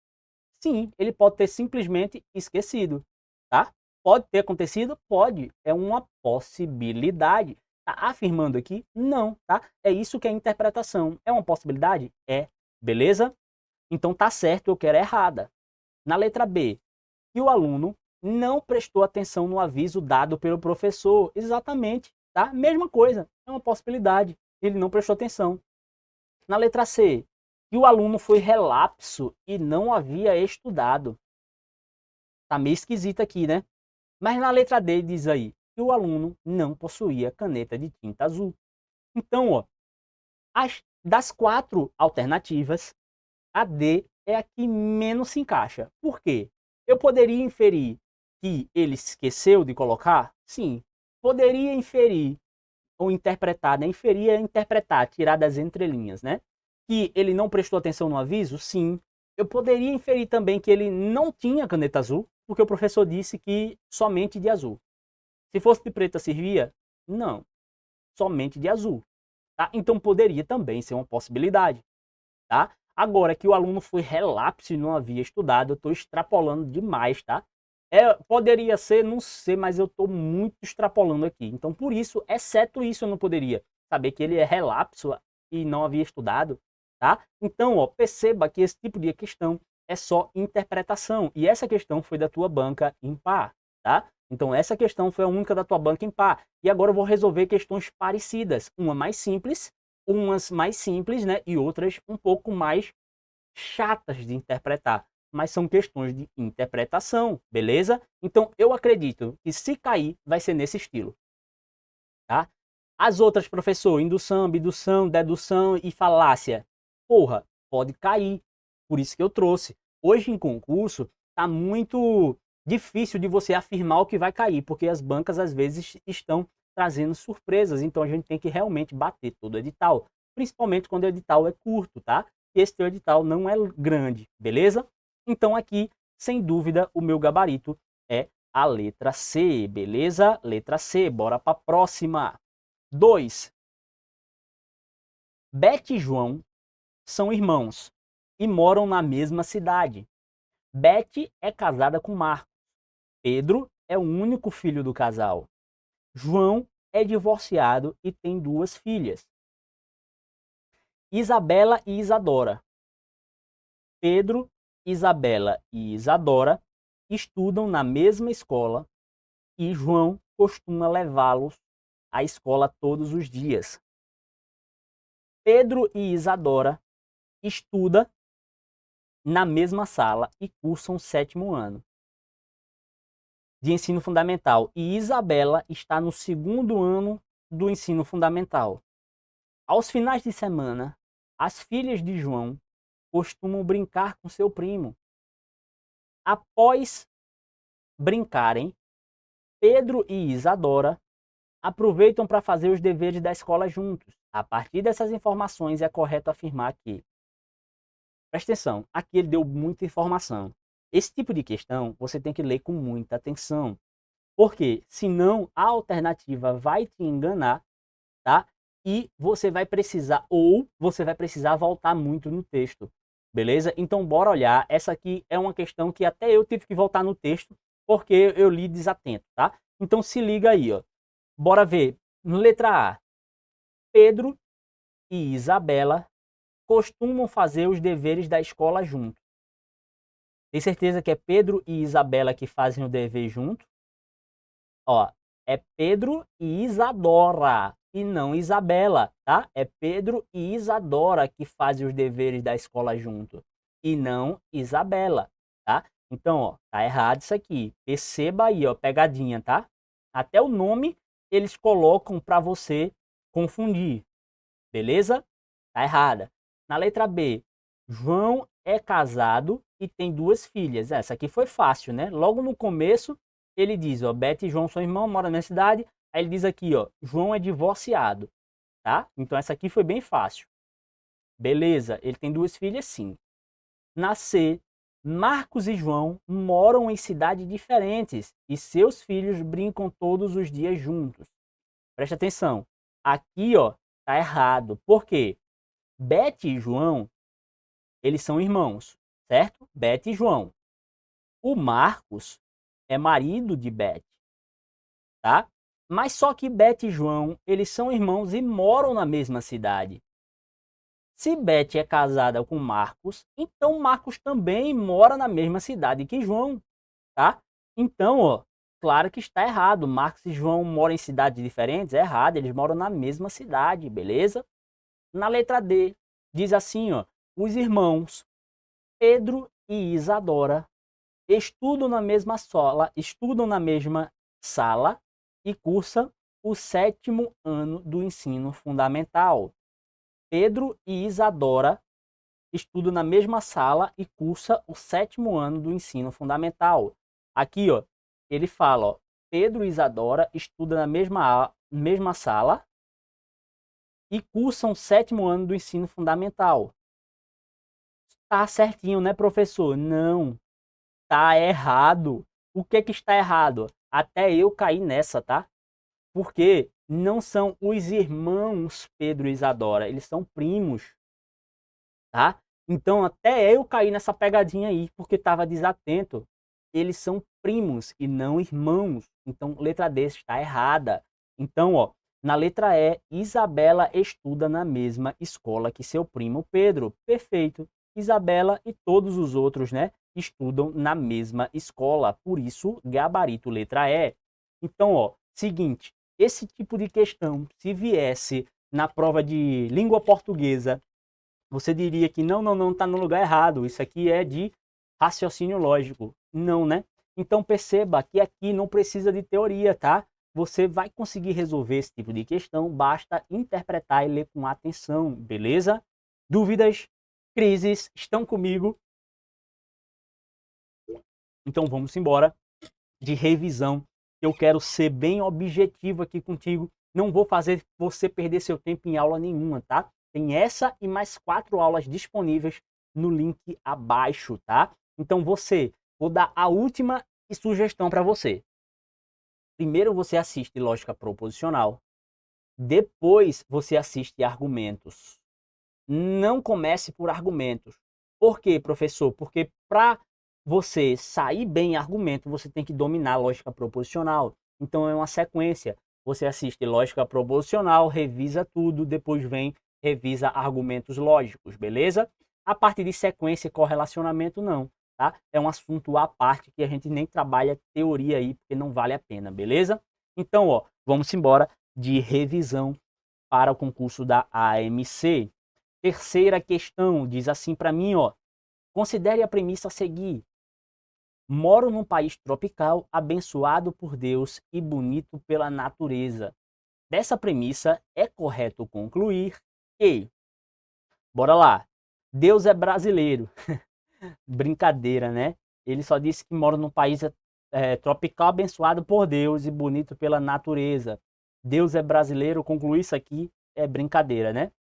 Sim, ele pode ter simplesmente esquecido, tá? Pode ter acontecido? Pode, é uma possibilidade. Tá afirmando aqui? Não, tá? É isso que é interpretação. É uma possibilidade? É. Beleza? Então tá certo, eu quero errada. Na letra B, que o aluno não prestou atenção no aviso dado pelo professor. Exatamente, tá? Mesma coisa, é uma possibilidade. Ele não prestou atenção. Na letra C, que o aluno foi relapso e não havia estudado. Tá meio esquisito aqui, né? Mas na letra D diz aí que o aluno não possuía caneta de tinta azul. Então, ó, das 4 alternativas, a D é a que menos se encaixa. Por quê? Eu poderia inferir que ele esqueceu de colocar? Sim. Poderia inferir ou interpretar, né? Inferir é interpretar, tirar das entrelinhas, né? Que ele não prestou atenção no aviso? Sim. Eu poderia inferir também que ele não tinha caneta azul, porque o professor disse que somente de azul. Se fosse de preta servia? Não. Somente de azul. Tá? Então poderia também ser uma possibilidade. Tá? Agora que o aluno foi relapso e não havia estudado, eu estou extrapolando demais, tá? Poderia ser, não sei, mas eu estou muito extrapolando aqui. Então, por isso, exceto isso, eu não poderia saber que ele é relapso e não havia estudado, tá? Então, ó, perceba que esse tipo de questão é só interpretação. E essa questão foi da tua banca impar, tá? Então, essa questão foi a única da tua banca impar. E agora eu vou resolver questões parecidas. Uma mais simples, umas mais simples, né? E outras um pouco mais chatas de interpretar, mas são questões de interpretação, beleza? Então eu acredito que se cair vai ser nesse estilo, tá? As outras, professor, indução, abdução, dedução e falácia, porra, pode cair, por isso que eu trouxe. Hoje em concurso tá muito difícil de você afirmar o que vai cair, porque as bancas às vezes estão trazendo surpresas, então a gente tem que realmente bater todo o edital, principalmente quando o edital é curto, tá? Esse teu edital não é grande, beleza? Então aqui, sem dúvida, o meu gabarito é a letra C, beleza? Letra C, bora para a próxima. 2. Beth e João são irmãos e moram na mesma cidade. Beth é casada com Marcos. Pedro é o único filho do casal. João é divorciado e tem 2 filhas, Isabela e Isadora. Pedro, Isabela e Isadora estudam na mesma escola e João costuma levá-los à escola todos os dias. Pedro e Isadora estudam na mesma sala e cursam o 7º ano de ensino fundamental. E Isabela está no 2º ano do ensino fundamental. Aos finais de semana, as filhas de João costumam brincar com seu primo. Após brincarem, Pedro e Isadora aproveitam para fazer os deveres da escola juntos. A partir dessas informações, é correto afirmar que... Presta atenção, aqui ele deu muita informação. Esse tipo de questão você tem que ler com muita atenção, porque senão a alternativa vai te enganar, tá? E você vai precisar, ou você vai precisar voltar muito no texto, beleza? Então bora olhar, essa aqui é uma questão que até eu tive que voltar no texto, porque eu li desatento, tá? Então se liga aí, ó. Bora ver, letra A, Pedro e Isabela costumam fazer os deveres da escola juntos. Tem certeza que é Pedro e Isabela que fazem o dever junto? Ó, é Pedro e Isadora, e não Isabela, tá? É Pedro e Isadora que fazem os deveres da escola junto, e não Isabela, tá? Então, ó, tá errado isso aqui. Perceba aí, ó, pegadinha, tá? Até o nome eles colocam para você confundir, beleza? Tá errada. Na letra B, João é casado e tem 2 filhas. Essa aqui foi fácil, né? Logo no começo, ele diz, ó, Beth e João são irmãos, moram na cidade. Aí ele diz aqui, ó, João é divorciado, tá? Então essa aqui foi bem fácil. Beleza, ele tem 2 filhas, sim. Na C, Marcos e João moram em cidades diferentes e seus filhos brincam todos os dias juntos. Presta atenção. Aqui, ó, tá errado. Por quê? Beth e João eles são irmãos, certo? Beth e João. O Marcos é marido de Beth, tá? Mas só que Beth e João, eles são irmãos e moram na mesma cidade. Se Beth é casada com Marcos, então Marcos também mora na mesma cidade que João, tá? Então, ó, claro que está errado. Marcos e João moram em cidades diferentes, é errado, eles moram na mesma cidade, beleza? Na letra D, diz assim, ó, os irmãos Pedro e Isadora estudam na mesma sala e cursam o 7º ano do ensino fundamental. Pedro e Isadora estudam na mesma sala e cursam o 7º ano do ensino fundamental. Aqui, ó, ele fala, ó, Pedro e Isadora estudam na mesma sala e cursam o 7º ano do ensino fundamental. Tá certinho, né, professor? Não, tá errado. O que que está errado? Até eu caí nessa, tá? Porque não são os irmãos Pedro e Isadora, eles são primos, tá? Então até eu caí nessa pegadinha aí, porque estava desatento. Eles são primos e não irmãos. Então letra D está errada. Então, ó, na letra E, Isabela estuda na mesma escola que seu primo Pedro. Perfeito. Isabela e todos os outros, né, estudam na mesma escola. Por isso, gabarito letra E. Então, ó, seguinte, esse tipo de questão, se viesse na prova de língua portuguesa, você diria que não, está no lugar errado. Isso aqui é de raciocínio lógico. Não, né? Então perceba que aqui não precisa de teoria, tá? Você vai conseguir resolver esse tipo de questão, basta interpretar e ler com atenção, beleza? Dúvidas? Crises? Estão comigo? Então vamos embora de revisão. Eu quero ser bem objetivo aqui contigo. Não vou fazer você perder seu tempo em aula nenhuma, tá? Tem essa e mais 4 aulas disponíveis no link abaixo, tá? Então vou dar a última sugestão para você. Primeiro você assiste lógica proposicional, depois você assiste argumentos. Não comece por argumentos. Por quê, professor? Porque para você sair bem em argumento, você tem que dominar a lógica proposicional. Então é uma sequência. Você assiste lógica proposicional, revisa tudo, depois vem, revisa argumentos lógicos, beleza? A parte de sequência e correlacionamento não, tá? É um assunto à parte que a gente nem trabalha teoria aí, porque não vale a pena, beleza? Então, ó, vamos embora de revisão para o concurso da AMC. Terceira questão, diz assim para mim, ó, considere a premissa a seguir. Moro num país tropical, abençoado por Deus e bonito pela natureza. Dessa premissa, é correto concluir que, bora lá, Deus é brasileiro. Brincadeira, né? Ele só disse que mora num país tropical, abençoado por Deus e bonito pela natureza. Deus é brasileiro, concluir isso aqui é brincadeira, né?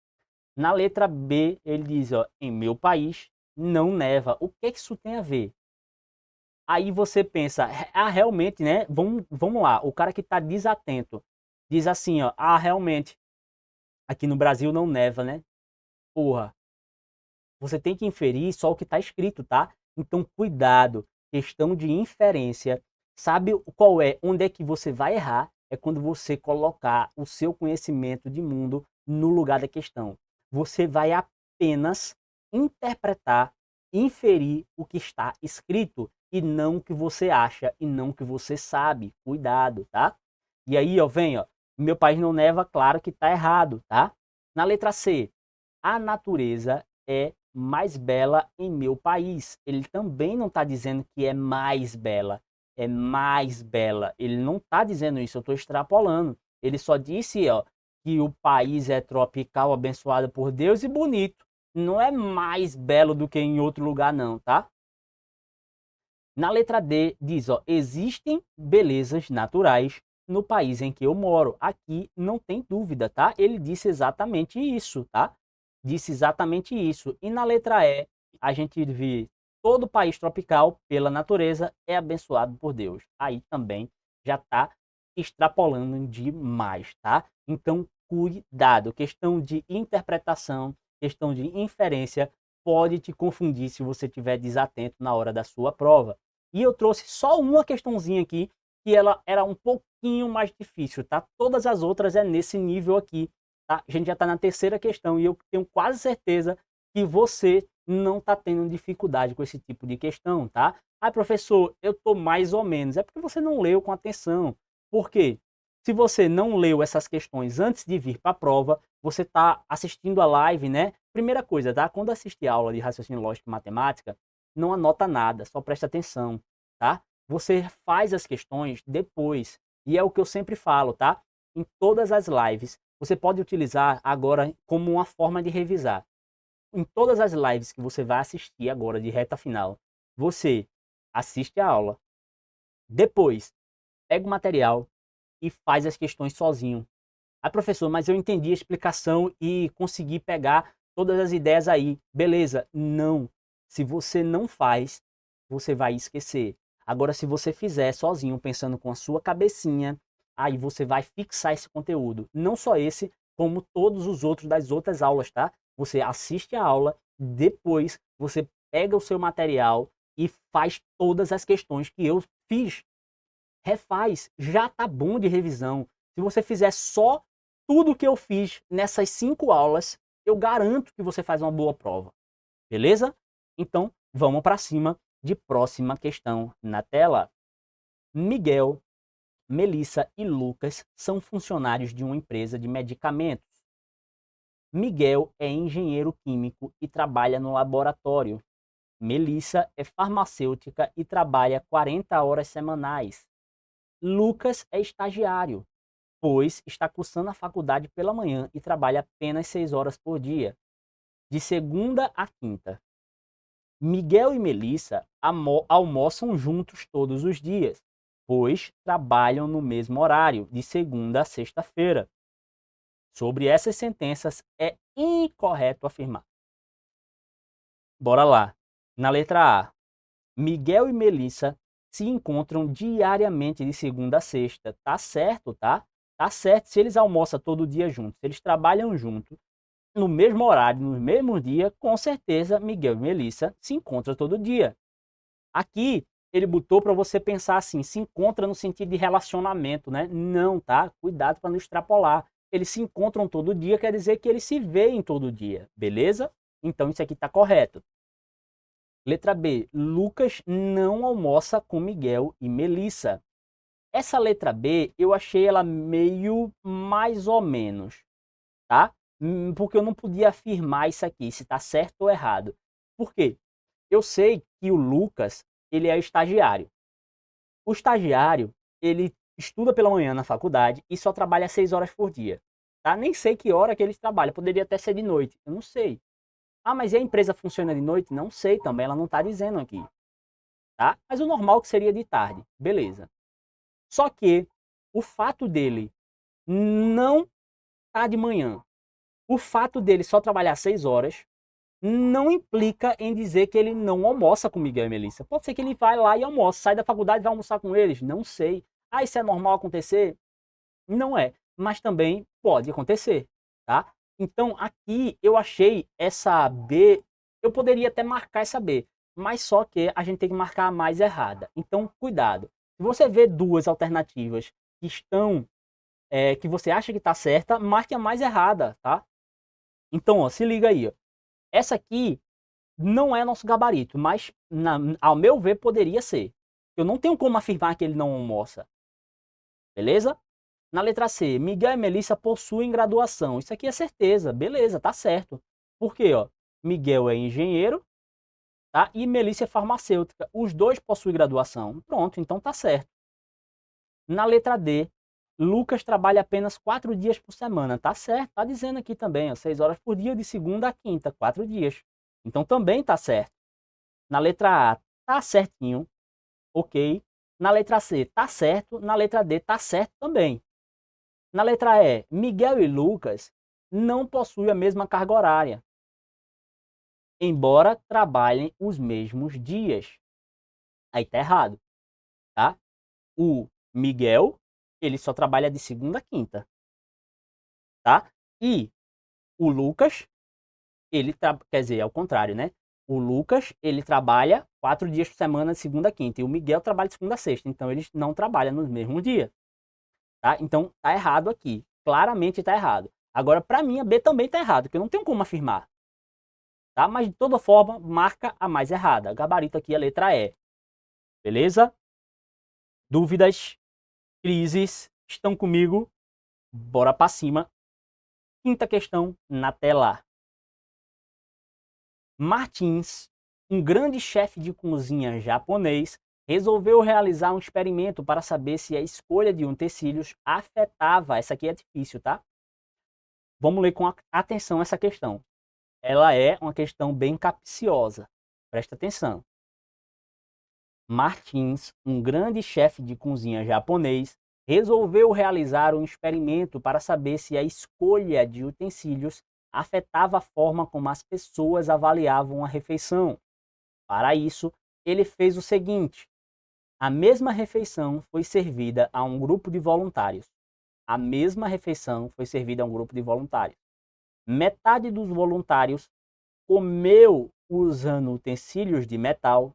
Na letra B, ele diz, ó, em meu país não neva. O que isso tem a ver? Aí você pensa, realmente, né? Vamos lá, o cara que está desatento diz assim, ó, realmente, aqui no Brasil não neva, né? Porra, você tem que inferir só o que está escrito, tá? Então, cuidado, questão de inferência. Sabe qual é? Onde é que você vai errar? É quando você colocar o seu conhecimento de mundo no lugar da questão. Você vai apenas interpretar, inferir o que está escrito e não o que você acha e não o que você sabe. Cuidado, tá? E aí, ó, vem, ó, meu país não neva, claro que está errado, tá? Na letra C, a natureza é mais bela em meu país. Ele também não está dizendo que é mais bela, é mais bela. Ele não está dizendo isso, eu estou extrapolando. Ele só disse, ó, que o país é tropical, abençoado por Deus e bonito. Não é mais belo do que em outro lugar não, tá? Na letra D diz, ó, existem belezas naturais no país em que eu moro. Aqui não tem dúvida, tá? Ele disse exatamente isso, tá? Disse exatamente isso. E na letra E, a gente vê todo país tropical, pela natureza, é abençoado por Deus. Aí também já está extrapolando demais, tá? Então, cuidado. Questão de interpretação, questão de inferência, pode te confundir se você estiver desatento na hora da sua prova. E eu trouxe só uma questãozinha aqui, que ela era um pouquinho mais difícil, tá? Todas as outras é nesse nível aqui, tá? A gente já está na terceira questão e eu tenho quase certeza que você não está tendo dificuldade com esse tipo de questão, tá? Ah, professor, eu tô mais ou menos. É porque você não leu com atenção. Por quê? Se você não leu essas questões antes de vir para a prova, você está assistindo a live, né? Primeira coisa, tá? Quando assistir a aula de raciocínio lógico e matemática, não anota nada, só presta atenção, tá? Você faz as questões depois. E é o que eu sempre falo, tá? Em todas as lives, você pode utilizar agora como uma forma de revisar. Em todas as lives que você vai assistir agora de reta final, você assiste a aula, depois pega o material e faz as questões sozinho. Ah, professor, mas eu entendi a explicação e consegui pegar todas as ideias aí. Beleza? Não. Se você não faz, você vai esquecer. Agora, se você fizer sozinho, pensando com a sua cabecinha, aí você vai fixar esse conteúdo. Não só esse, como todos os outros das outras aulas, tá? Você assiste a aula, depois você pega o seu material e faz todas as questões que eu fiz. Refaz, já tá bom de revisão. Se você fizer só tudo que eu fiz nessas 5 aulas, eu garanto que você faz uma boa prova. Beleza? Então, vamos para cima de próxima questão na tela. Miguel, Melissa e Lucas são funcionários de uma empresa de medicamentos. Miguel é engenheiro químico e trabalha no laboratório. Melissa é farmacêutica e trabalha 40 horas semanais. Lucas é estagiário, pois está cursando a faculdade pela manhã e trabalha apenas 6 horas por dia, de segunda a quinta. Miguel e Melissa almoçam juntos todos os dias, pois trabalham no mesmo horário, de segunda a sexta-feira. Sobre essas sentenças, é incorreto afirmar. Bora lá. Na letra A, Miguel e Melissa se encontram diariamente de segunda a sexta. Tá certo, tá? Tá certo. Se eles almoçam todo dia juntos, se eles trabalham juntos, no mesmo horário, no mesmo dia, com certeza Miguel e Melissa se encontram todo dia. Aqui ele botou para você pensar assim, se encontra no sentido de relacionamento, né? Não, tá? Cuidado para não extrapolar. Eles se encontram todo dia, quer dizer que eles se veem todo dia, beleza? Então isso aqui está correto. Letra B, Lucas não almoça com Miguel e Melissa. Essa letra B, eu achei ela meio mais ou menos, tá? Porque eu não podia afirmar isso aqui, se está certo ou errado. Por quê? Eu sei que o Lucas, ele é estagiário. O estagiário, ele estuda pela manhã na faculdade e só trabalha 6 horas por dia, tá? Nem sei que hora que ele trabalha, poderia até ser de noite, eu não sei. Ah, mas e a empresa funciona de noite? Não sei também, ela não está dizendo aqui, tá? Mas o normal que seria de tarde, beleza. Só que o fato dele não estar de manhã, o fato dele só trabalhar 6 horas, não implica em dizer que ele não almoça com Miguel e Melissa. Pode ser que ele vai lá e almoça, sai da faculdade e vai almoçar com eles, não sei. Ah, isso é normal acontecer? Não é, mas também pode acontecer, tá? Então aqui eu achei essa B, eu poderia até marcar essa B, mas só que a gente tem que marcar a mais errada. Então cuidado. Se você vê duas alternativas que estão, que você acha que está certa, marque a mais errada, tá? Então, ó, se liga aí, ó. Essa aqui não é nosso gabarito, mas ao meu ver poderia ser. Eu não tenho como afirmar que ele não almoça, beleza? Na letra C, Miguel e Melissa possuem graduação. Isso aqui é certeza, beleza, tá certo. Por quê? Ó? Miguel é engenheiro, tá? E Melissa é farmacêutica. Os dois possuem graduação. Pronto, então tá certo. Na letra D, Lucas trabalha apenas 4 dias por semana. Tá certo, tá dizendo aqui também, ó, 6 horas por dia, de segunda a quinta, 4 dias. Então também tá certo. Na letra A, tá certinho, ok. Na letra C, tá certo. Na letra D, tá certo também. Na letra E, Miguel e Lucas não possuem a mesma carga horária, embora trabalhem os mesmos dias. Aí tá errado, tá? O Miguel, ele só trabalha de segunda a quinta, tá? E o Lucas quer dizer, ao contrário, né? O Lucas, ele trabalha 4 dias por semana, de segunda a quinta, e o Miguel trabalha de segunda a sexta, então eles não trabalham no mesmo dia, tá? Então tá errado aqui, claramente tá errado. Agora, para mim, a B também tá errado, porque eu não tenho como afirmar, tá? Mas de toda forma, marca a mais errada. Gabarito aqui é a letra E, beleza? Dúvidas, crises, estão comigo? Bora para cima. Quinta questão na tela. Martins, um grande chefe de cozinha japonês, resolveu realizar um experimento para saber se a escolha de utensílios afetava. Essa aqui é difícil, tá? Vamos ler com atenção essa questão. Ela é uma questão bem capciosa. Presta atenção. Martins, um grande chefe de cozinha japonês, resolveu realizar um experimento para saber se a escolha de utensílios afetava a forma como as pessoas avaliavam a refeição. Para isso, ele fez o seguinte: a mesma refeição foi servida a um grupo de voluntários. A mesma refeição foi servida a um grupo de voluntários. Metade dos voluntários comeu usando utensílios de metal,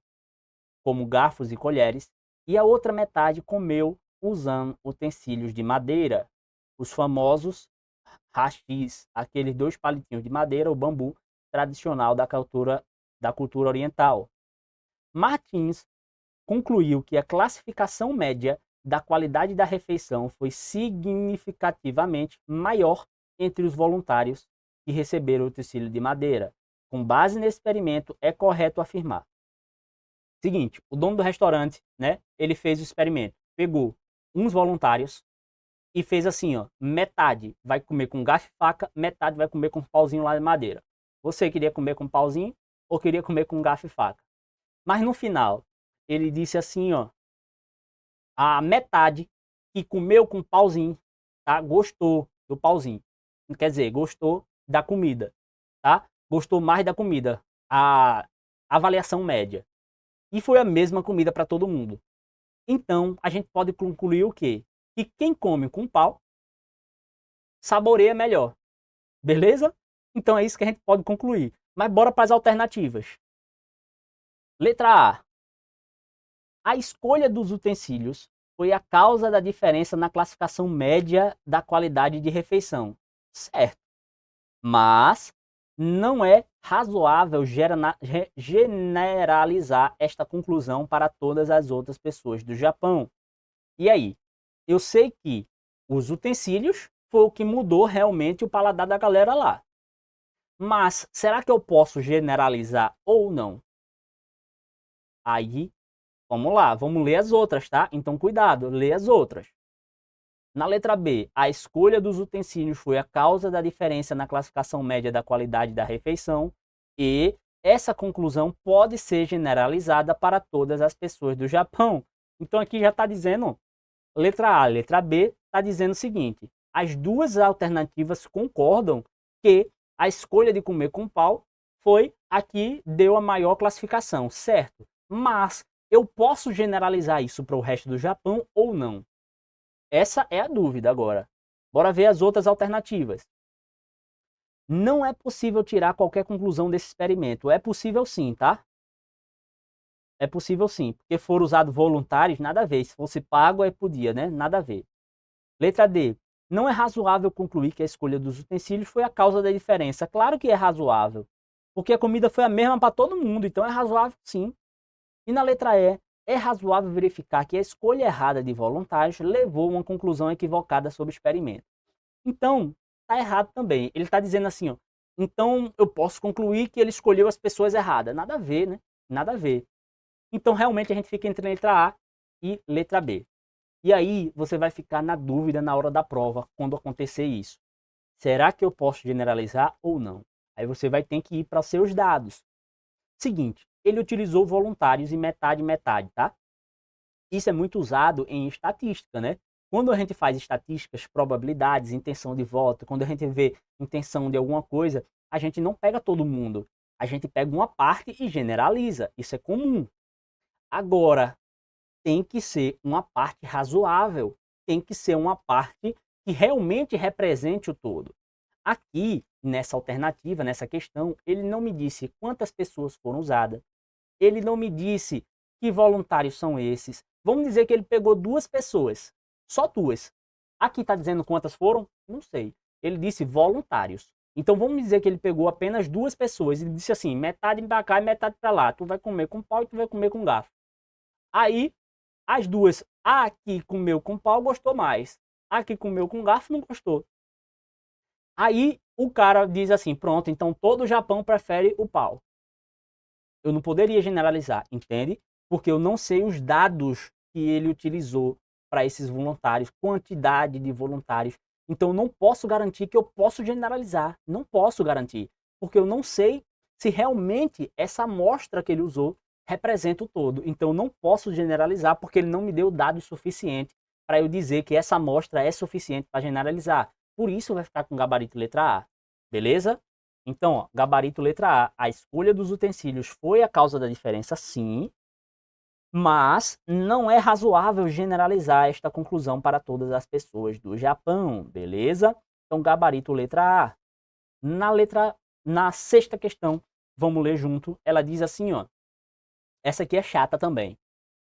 como garfos e colheres, e a outra metade comeu usando utensílios de madeira, os famosos hashis, aqueles 2 palitinhos de madeira, o bambu tradicional da cultura oriental. Martins concluiu que a classificação média da qualidade da refeição foi significativamente maior entre os voluntários que receberam o utensílio de madeira. Com base nesse experimento, é correto afirmar. Seguinte, o dono do restaurante, né, ele fez o experimento. Pegou uns voluntários e fez assim, ó, metade vai comer com garfo e faca, metade vai comer com pauzinho lá de madeira. Você queria comer com pauzinho ou queria comer com garfo e faca? Mas no final, ele disse assim, ó, a metade que comeu com pauzinho, tá? Gostou do pauzinho. Quer dizer, gostou da comida, tá? Gostou mais da comida. A avaliação média. E foi a mesma comida para todo mundo. Então, a gente pode concluir o quê? Que quem come com pau saboreia melhor. Beleza? Então é isso que a gente pode concluir. Mas bora para as alternativas. Letra A. A escolha dos utensílios foi a causa da diferença na classificação média da qualidade de refeição. Certo. Mas não é razoável generalizar esta conclusão para todas as outras pessoas do Japão. E aí? Eu sei que os utensílios foi o que mudou realmente o paladar da galera lá. Mas será que eu posso generalizar ou não? Aí, vamos lá, vamos ler as outras, tá? Então cuidado, lê as outras. Na letra B, a escolha dos utensílios foi a causa da diferença na classificação média da qualidade da refeição e essa conclusão pode ser generalizada para todas as pessoas do Japão. Então aqui já está dizendo, letra A, letra B, está dizendo o seguinte, as duas alternativas concordam que a escolha de comer com pau foi a que deu a maior classificação, certo? Mas eu posso generalizar isso para o resto do Japão ou não? Essa é a dúvida agora. Bora ver as outras alternativas. Não é possível tirar qualquer conclusão desse experimento. É possível sim, tá? É possível sim, porque foram usados voluntários, nada a ver. Se fosse pago, aí podia, né? Nada a ver. Letra D. Não é razoável concluir que a escolha dos utensílios foi a causa da diferença. Claro que é razoável, porque a comida foi a mesma para todo mundo, então é razoável sim. E na letra E, é razoável verificar que a escolha errada de voluntários levou a uma conclusão equivocada sobre o experimento. Então, está errado também. Ele está dizendo assim, ó, então eu posso concluir que ele escolheu as pessoas erradas. Nada a ver, né? Nada a ver. Então, realmente, a gente fica entre a letra A e letra B. E aí, você vai ficar na dúvida na hora da prova, quando acontecer isso. Será que eu posso generalizar ou não? Aí você vai ter que ir para os seus dados. Seguinte, ele utilizou voluntários e metade, metade, tá? Isso é muito usado em estatística, né? Quando a gente faz estatísticas, probabilidades, intenção de voto, quando a gente vê intenção de alguma coisa, a gente não pega todo mundo. A gente pega uma parte e generaliza. Isso é comum. Agora, tem que ser uma parte razoável. Tem que ser uma parte que realmente represente o todo. Aqui, nessa alternativa, nessa questão, ele não me disse quantas pessoas foram usadas, ele não me disse que voluntários são esses. Vamos dizer que ele pegou 2 pessoas, só 2. Aqui está dizendo quantas foram? Não sei. Ele disse voluntários. Então vamos dizer que ele pegou apenas 2 pessoas e disse assim, metade para cá e metade para lá. Tu vai comer com pau e tu vai comer com garfo. Aí, as duas, a aqui comeu com pau, gostou mais. A que comeu com garfo, não gostou. Aí, o cara diz assim, pronto, então todo o Japão prefere o pau. Eu não poderia generalizar, entende? Porque eu não sei os dados que ele utilizou para esses voluntários, quantidade de voluntários. Então, eu não posso garantir que eu posso generalizar. Não posso garantir. Porque eu não sei se realmente essa amostra que ele usou representa o todo. Então, eu não posso generalizar porque ele não me deu dados suficientes para eu dizer que essa amostra é suficiente para generalizar. Por isso, vai ficar com gabarito letra A. Beleza? Então, ó, gabarito letra A escolha dos utensílios foi a causa da diferença, sim, mas não é razoável generalizar esta conclusão para todas as pessoas do Japão, beleza? Então, gabarito letra A. Na sexta questão, vamos ler junto, ela diz assim, ó, essa aqui é chata também.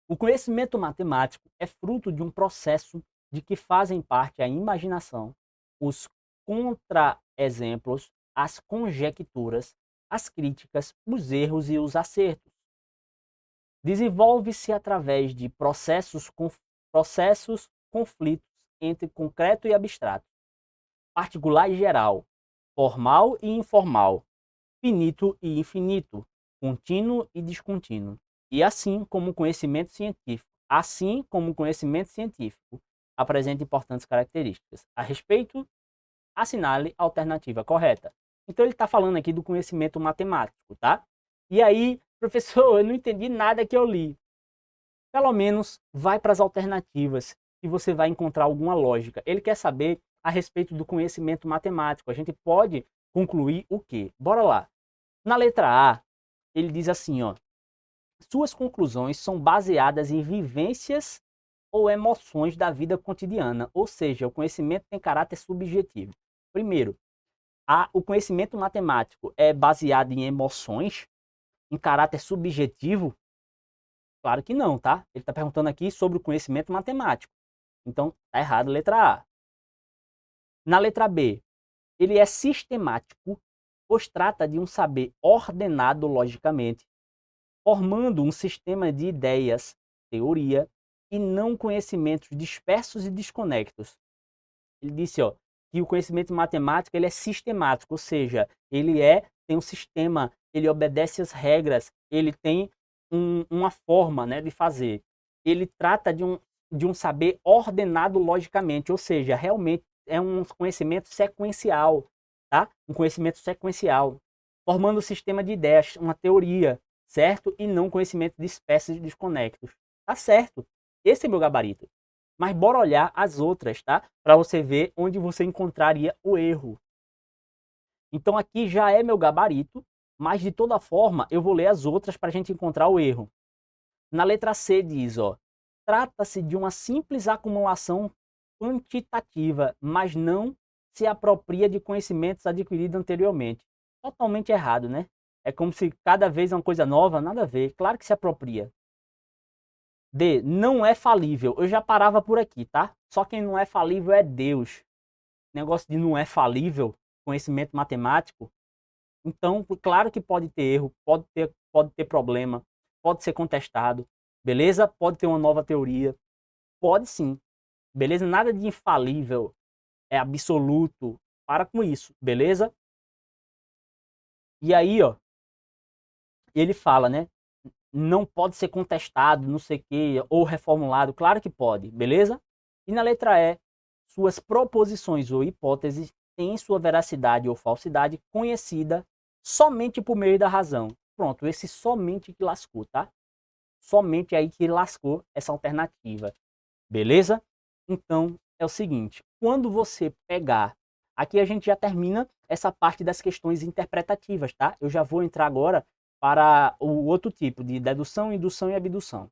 O conhecimento matemático é fruto de um processo de que fazem parte a imaginação, os contra-exemplos, as conjecturas, as críticas, os erros e os acertos. Desenvolve-se através de processos, conflitos entre concreto e abstrato, particular e geral, formal e informal, finito e infinito, contínuo e descontínuo. E assim como o conhecimento científico apresenta importantes características. A respeito, assinale a alternativa correta. Então ele está falando aqui do conhecimento matemático, tá? E aí, professor, eu não entendi nada que eu li. Pelo menos vai para as alternativas e você vai encontrar alguma lógica. Ele quer saber a respeito do conhecimento matemático. A gente pode concluir o quê? Bora lá. Na letra A, ele diz assim, ó, suas conclusões são baseadas em vivências ou emoções da vida cotidiana, ou seja, o conhecimento tem caráter subjetivo. Primeiro, o conhecimento matemático é baseado em emoções, em caráter subjetivo? Claro que não, tá? Ele está perguntando aqui sobre o conhecimento matemático. Então, tá errado, letra A. Na letra B, ele é sistemático, pois trata de um saber ordenado logicamente, formando um sistema de ideias, teoria, e não conhecimentos dispersos e desconectos. Ele disse, ó, que o conhecimento matemático ele é sistemático, ou seja, tem um sistema, ele obedece às regras, ele tem uma forma, né, de fazer. Ele trata de um saber ordenado logicamente, ou seja, realmente é um conhecimento sequencial, tá? Um conhecimento sequencial, formando um sistema de ideias, uma teoria, certo? E não conhecimento dispersos e desconectos. Tá certo. Esse é meu gabarito. Mas bora olhar as outras, tá? Para você ver onde você encontraria o erro. Então aqui já é meu gabarito, mas de toda forma eu vou ler as outras para a gente encontrar o erro. Na letra C diz, ó, trata-se de uma simples acumulação quantitativa, mas não se apropria de conhecimentos adquiridos anteriormente. Totalmente errado, né? É como se cada vez é uma coisa nova, nada a ver. Claro que se apropria. D, não é falível. Eu já parava por aqui, tá? Só quem não é falível é Deus. Negócio de não é falível, conhecimento matemático. Então, claro que pode ter erro, pode ter problema, pode ser contestado, beleza? Pode ter uma nova teoria, pode sim, beleza? Nada de infalível, é absoluto. Para com isso, beleza? E aí, ó, ele fala, né? Não pode ser contestado, não sei o que, ou reformulado. Claro que pode, beleza? E na letra E, suas proposições ou hipóteses têm sua veracidade ou falsidade conhecida somente por meio da razão. Pronto, esse somente que lascou, tá? Somente aí que lascou essa alternativa, beleza? Então, é o seguinte, quando você pegar, aqui a gente já termina essa parte das questões interpretativas, tá? Eu já vou entrar agora para o outro tipo de dedução, indução e abdução.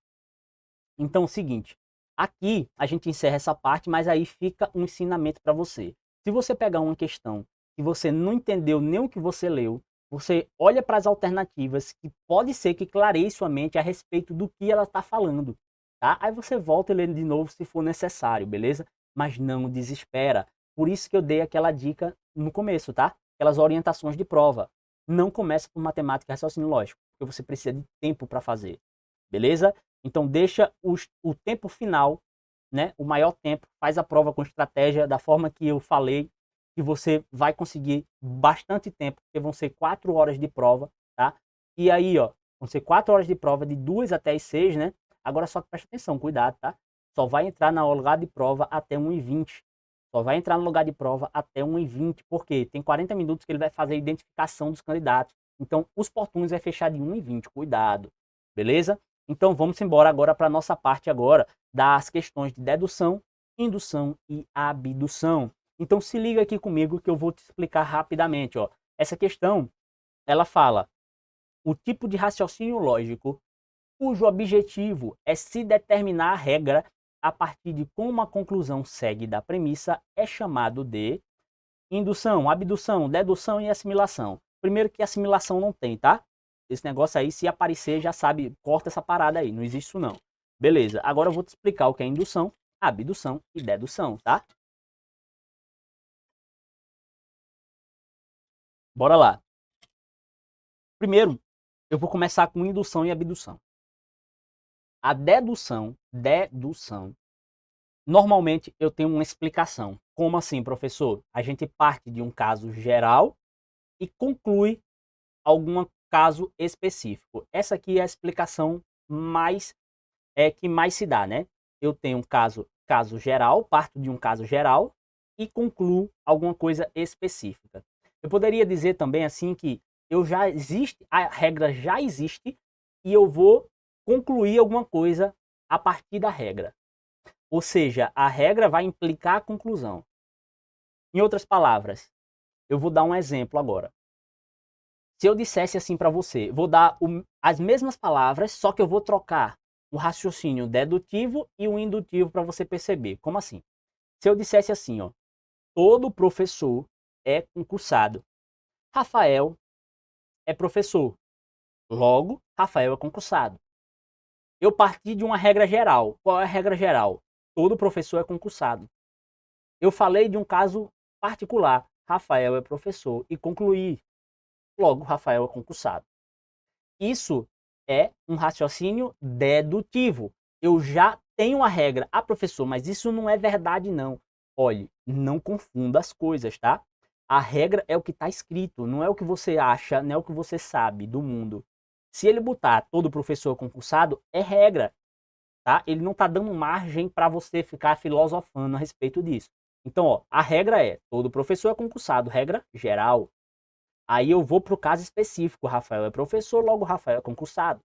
Então, é o seguinte, aqui a gente encerra essa parte, mas aí fica um ensinamento para você. Se você pegar uma questão que você não entendeu nem o que você leu, você olha para as alternativas, que pode ser que clareie sua mente a respeito do que ela está falando, tá? Aí você volta e lê de novo se for necessário, beleza? Mas não desespera. Por isso que eu dei aquela dica no começo, tá? Aquelas orientações de prova. Não começa por matemática e raciocínio lógico, porque você precisa de tempo para fazer, beleza? Então deixa o tempo final, né? O maior tempo, faz a prova com estratégia da forma que eu falei, que você vai conseguir bastante tempo, porque vão ser 4 horas de prova, tá? E aí, ó, vão ser 4 horas de prova, de 2 até as 6, né? Agora só que presta atenção, cuidado, tá? Só vai entrar no lugar de prova até 1h20. Só vai entrar no lugar de prova até 1h20, porque tem 40 minutos que ele vai fazer a identificação dos candidatos. Então, os portões vai fechar de 1h20, cuidado, beleza? Então, vamos embora agora para a nossa parte agora das questões de dedução, indução e abdução. Então, se liga aqui comigo que eu vou te explicar rapidamente, ó. Essa questão, ela fala o tipo de raciocínio lógico cujo objetivo é se determinar a regra a partir de como a conclusão segue da premissa é chamado de indução, abdução, dedução e assimilação. Primeiro que assimilação não tem, tá? Esse negócio aí, se aparecer, já sabe, corta essa parada aí, não existe isso não. Beleza, agora eu vou te explicar o que é indução, abdução e dedução, tá? Bora lá. Primeiro, eu vou começar com indução e abdução. A dedução, normalmente eu tenho uma explicação. Como assim, professor? A gente parte de um caso geral e conclui algum caso específico. Essa aqui é a explicação que mais se dá, né? Eu tenho um caso geral, parto de um caso geral e concluo alguma coisa específica. Eu poderia dizer também assim que a regra já existe e eu vou concluir alguma coisa a partir da regra. Ou seja, a regra vai implicar a conclusão. Em outras palavras, eu vou dar um exemplo agora. Se eu dissesse assim para você, vou dar as mesmas palavras, só que eu vou trocar o raciocínio dedutivo e o indutivo para você perceber. Como assim? Se eu dissesse assim, ó, todo professor é concursado. Rafael é professor. Logo, Rafael é concursado. Eu parti de uma regra geral. Qual é a regra geral? Todo professor é concursado. Eu falei de um caso particular. Rafael é professor e concluí. Logo, Rafael é concursado. Isso é um raciocínio dedutivo. Eu já tenho a regra. Ah, professor, mas isso não é verdade, não. Olhe, não confunda as coisas, tá? A regra é o que está escrito, não é o que você acha, não é o que você sabe do mundo. Se ele botar todo professor concursado, é regra, tá? Ele não está dando margem para você ficar filosofando a respeito disso. Então, ó, a regra é, todo professor é concursado, regra geral. Aí eu vou para o caso específico, Rafael é professor, logo Rafael é concursado.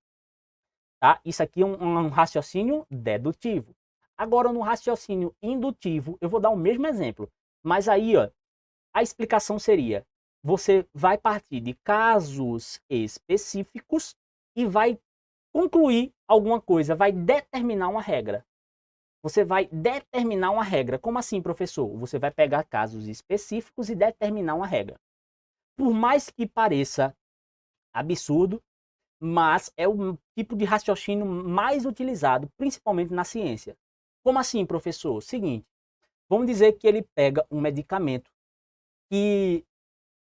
Tá? Isso aqui é um raciocínio dedutivo. Agora, no raciocínio indutivo, eu vou dar o mesmo exemplo. Mas aí, ó, a explicação seria, você vai partir de casos específicos e vai concluir alguma coisa, vai determinar uma regra. Você vai determinar uma regra. Como assim, professor? Você vai pegar casos específicos e determinar uma regra. Por mais que pareça absurdo, mas é o tipo de raciocínio mais utilizado, principalmente na ciência. Como assim, professor? Seguinte, vamos dizer que ele pega um medicamento e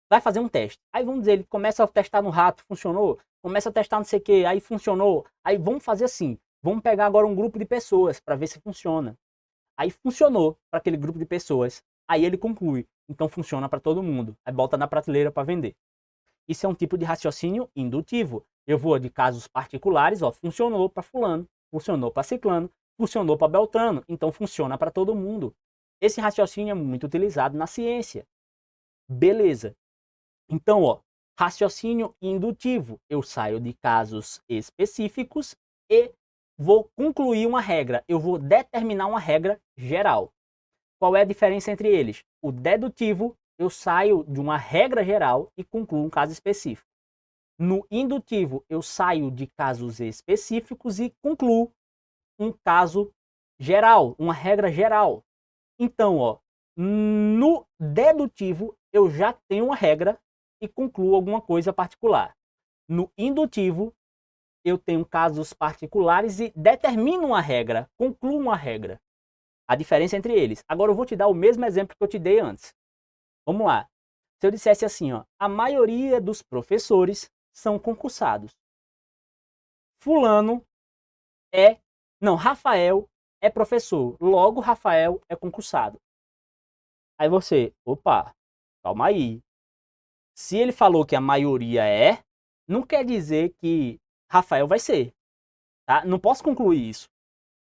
vai fazer um teste. Aí vamos dizer, ele começa a testar no rato, funcionou? Começa a testar não sei o que, aí funcionou. Aí vamos fazer assim, vamos pegar agora um grupo de pessoas para ver se funciona. Aí funcionou para aquele grupo de pessoas. Aí ele conclui, então funciona para todo mundo. Aí bota na prateleira para vender. Isso é um tipo de raciocínio indutivo. Eu vou de casos particulares, ó, funcionou para fulano, funcionou para ciclano, funcionou para beltrano, então funciona para todo mundo. Esse raciocínio é muito utilizado na ciência. Beleza. Então, ó, raciocínio indutivo. Eu saio de casos específicos e vou concluir uma regra. Eu vou determinar uma regra geral. Qual é a diferença entre eles? O dedutivo, eu saio de uma regra geral e concluo um caso específico. No indutivo, eu saio de casos específicos e concluo um caso geral, uma regra geral. Então, ó, no dedutivo, eu já tenho uma regra e concluo alguma coisa particular. No indutivo, eu tenho casos particulares e determino uma regra, concluo uma regra. A diferença entre eles. Agora eu vou te dar o mesmo exemplo que eu te dei antes. Vamos lá. Se eu dissesse assim, ó, a maioria dos professores são concursados. Fulano é... Não, Rafael é professor. Logo, Rafael é concursado. Aí você, opa, calma aí. Se ele falou que a maioria é, não quer dizer que Rafael vai ser. Tá? Não posso concluir isso.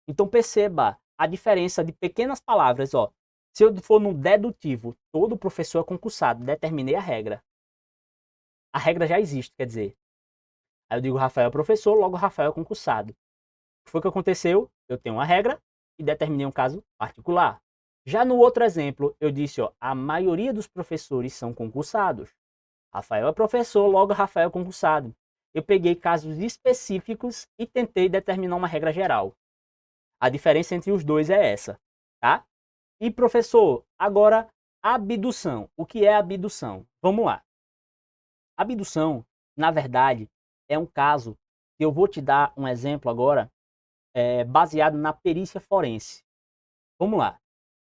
Então perceba a diferença de pequenas palavras. Ó. Se eu for no dedutivo, todo professor é concursado, determinei a regra. A regra já existe, quer dizer. Aí eu digo Rafael é professor, logo Rafael é concursado. O que foi que aconteceu? Eu tenho uma regra e determinei um caso particular. Já no outro exemplo, eu disse, ó, a maioria dos professores são concursados. Rafael é professor, logo Rafael é concursado. Eu peguei casos específicos e tentei determinar uma regra geral. A diferença entre os dois é essa, tá? E professor, agora abdução. O que é abdução? Vamos lá. Abdução, na verdade, é um caso que eu vou te dar um exemplo agora, baseado na perícia forense. Vamos lá.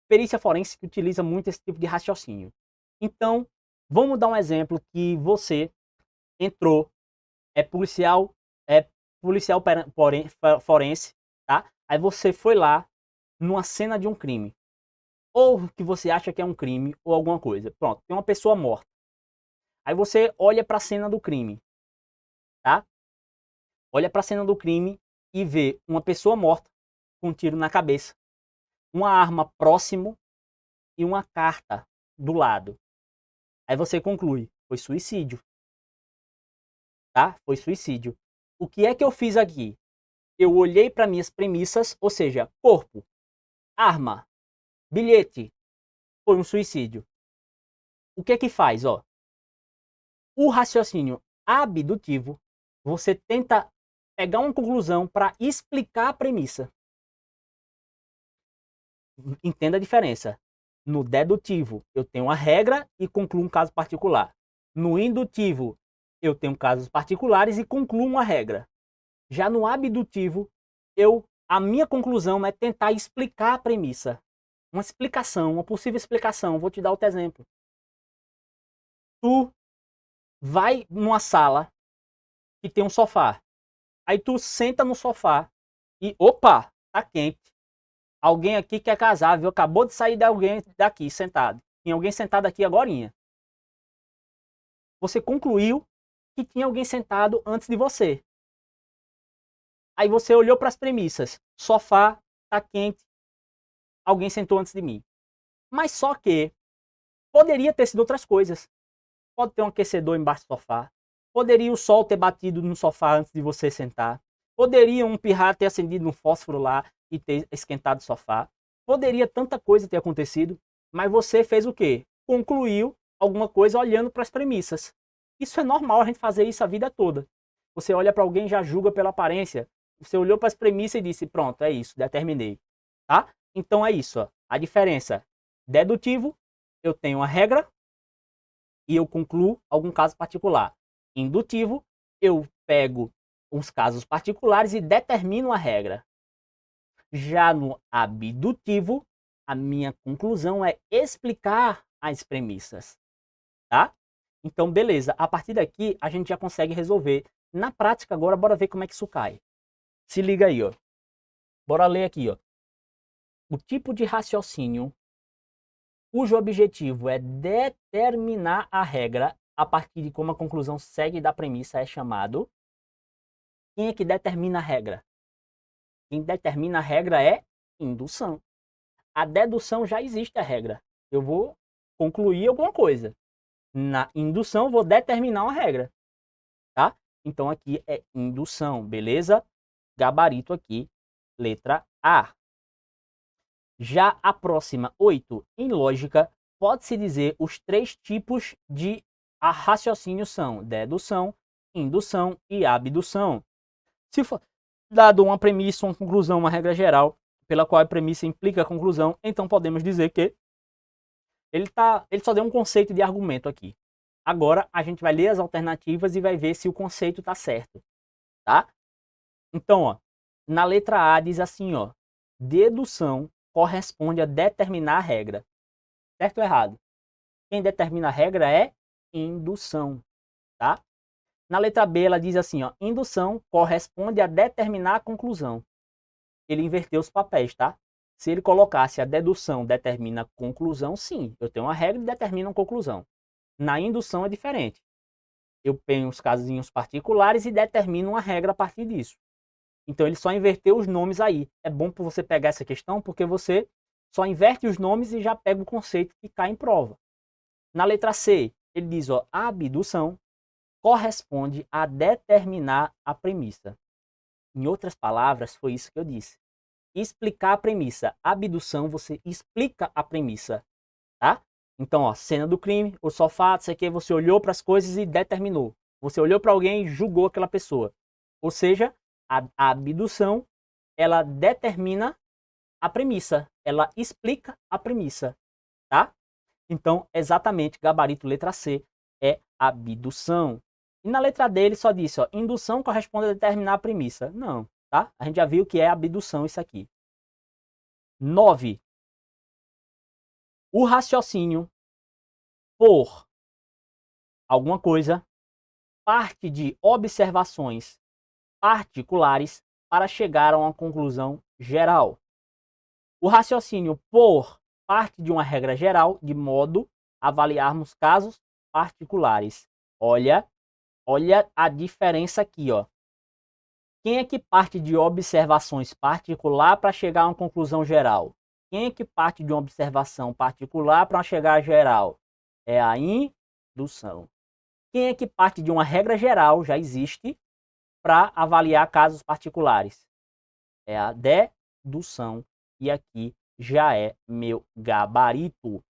Perícia forense que utiliza muito esse tipo de raciocínio. Então, vamos dar um exemplo que você entrou, é policial forense, tá? Aí você foi lá numa cena de um crime. Ou que você acha que é um crime ou alguma coisa. Pronto, tem uma pessoa morta. Aí você olha para a cena do crime, tá? Olha para a cena do crime e vê uma pessoa morta com um tiro na cabeça, uma arma próximo e uma carta do lado. Aí você conclui, foi suicídio. Tá? Foi suicídio. O que é que eu fiz aqui? Eu olhei para minhas premissas, ou seja, corpo, arma, bilhete, foi um suicídio. O que é que faz? Ó? O raciocínio abdutivo, você tenta pegar uma conclusão para explicar a premissa. Entenda a diferença. No dedutivo, eu tenho uma regra e concluo um caso particular. No indutivo, eu tenho casos particulares e concluo uma regra. Já no abdutivo, a minha conclusão é tentar explicar a premissa. Uma explicação, uma possível explicação. Vou te dar outro exemplo. Tu vai numa sala que tem um sofá. Aí tu senta no sofá e, opa, tá quente. Alguém aqui quer casar, viu? Acabou de sair de alguém daqui sentado. Tem alguém sentado aqui agorinha. Você concluiu que tinha alguém sentado antes de você. Aí você olhou para as premissas. Sofá, tá quente. Alguém sentou antes de mim. Mas só que poderia ter sido outras coisas. Pode ter um aquecedor embaixo do sofá. Poderia o sol ter batido no sofá antes de você sentar. Poderia um pirra ter acendido um fósforo lá e ter esquentado o sofá. Poderia tanta coisa ter acontecido, mas você fez o quê? Concluiu alguma coisa olhando para as premissas. Isso é normal a gente fazer isso a vida toda. Você olha para alguém e já julga pela aparência. Você olhou para as premissas e disse, pronto, é isso, determinei. Tá? Então é isso. Ó. A diferença dedutivo, eu tenho uma regra e eu concluo algum caso particular. Indutivo, eu pego os casos particulares e determino a regra. Já no abdutivo, a minha conclusão é explicar as premissas, tá? Então, beleza. A partir daqui, a gente já consegue resolver. Na prática, agora, bora ver como é que isso cai. Se liga aí, ó. Bora ler aqui, ó. O tipo de raciocínio cujo objetivo é determinar a regra a partir de como a conclusão segue da premissa é chamado... Quem é que determina a regra? Quem determina a regra é indução. A dedução já existe a regra. Eu vou concluir alguma coisa. Na indução, vou determinar uma regra. Tá? Então, aqui é indução, beleza? Gabarito aqui, letra A. Já a próxima, 8, em lógica, pode-se dizer os 3 tipos de raciocínio são dedução, indução e abdução. Se for dado uma premissa, uma conclusão, uma regra geral, pela qual a premissa implica a conclusão, então podemos dizer que Ele só deu um conceito de argumento aqui. Agora a gente vai ler as alternativas e vai ver se o conceito está certo, tá? Então, ó, na letra A diz assim, ó, dedução corresponde a determinar a regra. Certo ou errado? Quem determina a regra é indução, tá? Na letra B ela diz assim, ó, indução corresponde a determinar a conclusão. Ele inverteu os papéis, tá? Se ele colocasse a dedução determina a conclusão, sim, eu tenho uma regra e determina a conclusão. Na indução é diferente. Eu tenho os casinhos particulares e determino uma regra a partir disso. Então ele só inverteu os nomes aí. É bom para você pegar essa questão porque você só inverte os nomes e já pega o conceito que cai em prova. Na letra C, ele diz, ó, a abdução corresponde a determinar a premissa. Em outras palavras, foi isso que eu disse. Explicar a premissa. Abdução, você explica a premissa, tá? Então, ó, cena do crime, o sofá, isso aqui, você olhou para as coisas e determinou. Você olhou para alguém e julgou aquela pessoa. Ou seja, a abdução, ela determina a premissa, ela explica a premissa, tá? Então, exatamente, gabarito letra C é abdução. E na letra D ele só disse, ó, indução corresponde a determinar a premissa. Não, tá? A gente já viu que é abdução isso aqui. 9. O raciocínio por alguma coisa parte de observações particulares para chegar a uma conclusão geral. O raciocínio por parte de uma regra geral, de modo a avaliarmos casos particulares. Olha a diferença aqui, ó. Quem é que parte de observações particular para chegar a uma conclusão geral? Quem é que parte de uma observação particular para chegar a geral? É a indução. Quem é que parte de uma regra geral, já existe, para avaliar casos particulares? É a dedução. E aqui já é meu gabarito,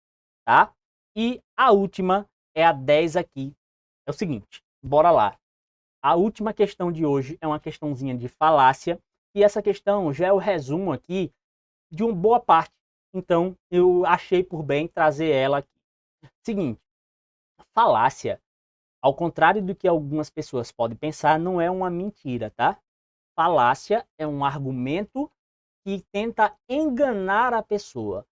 tá? E a última é a 10 aqui. É o seguinte, bora lá. A última questão de hoje é uma questãozinha de falácia. E essa questão já é o resumo aqui de uma boa parte. Então, eu achei por bem trazer ela aqui. Seguinte, falácia, ao contrário do que algumas pessoas podem pensar, não é uma mentira, tá? Falácia é um argumento que tenta enganar a pessoa.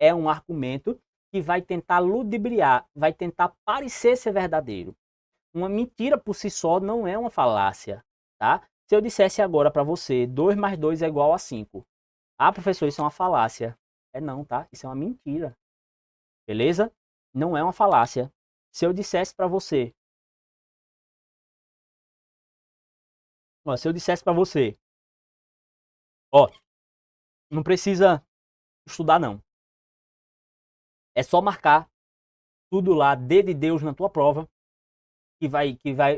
É um argumento que vai tentar ludibriar, vai tentar parecer ser verdadeiro. Uma mentira por si só não é uma falácia, tá? Se eu dissesse agora para você, 2 mais 2 é igual a 5. Ah, professor, isso é uma falácia. É não, tá? Isso é uma mentira. Beleza? Não é uma falácia. Se eu dissesse para você, ó, se eu dissesse para você, ó, não precisa estudar não. É só marcar tudo lá, D de Deus na tua prova, que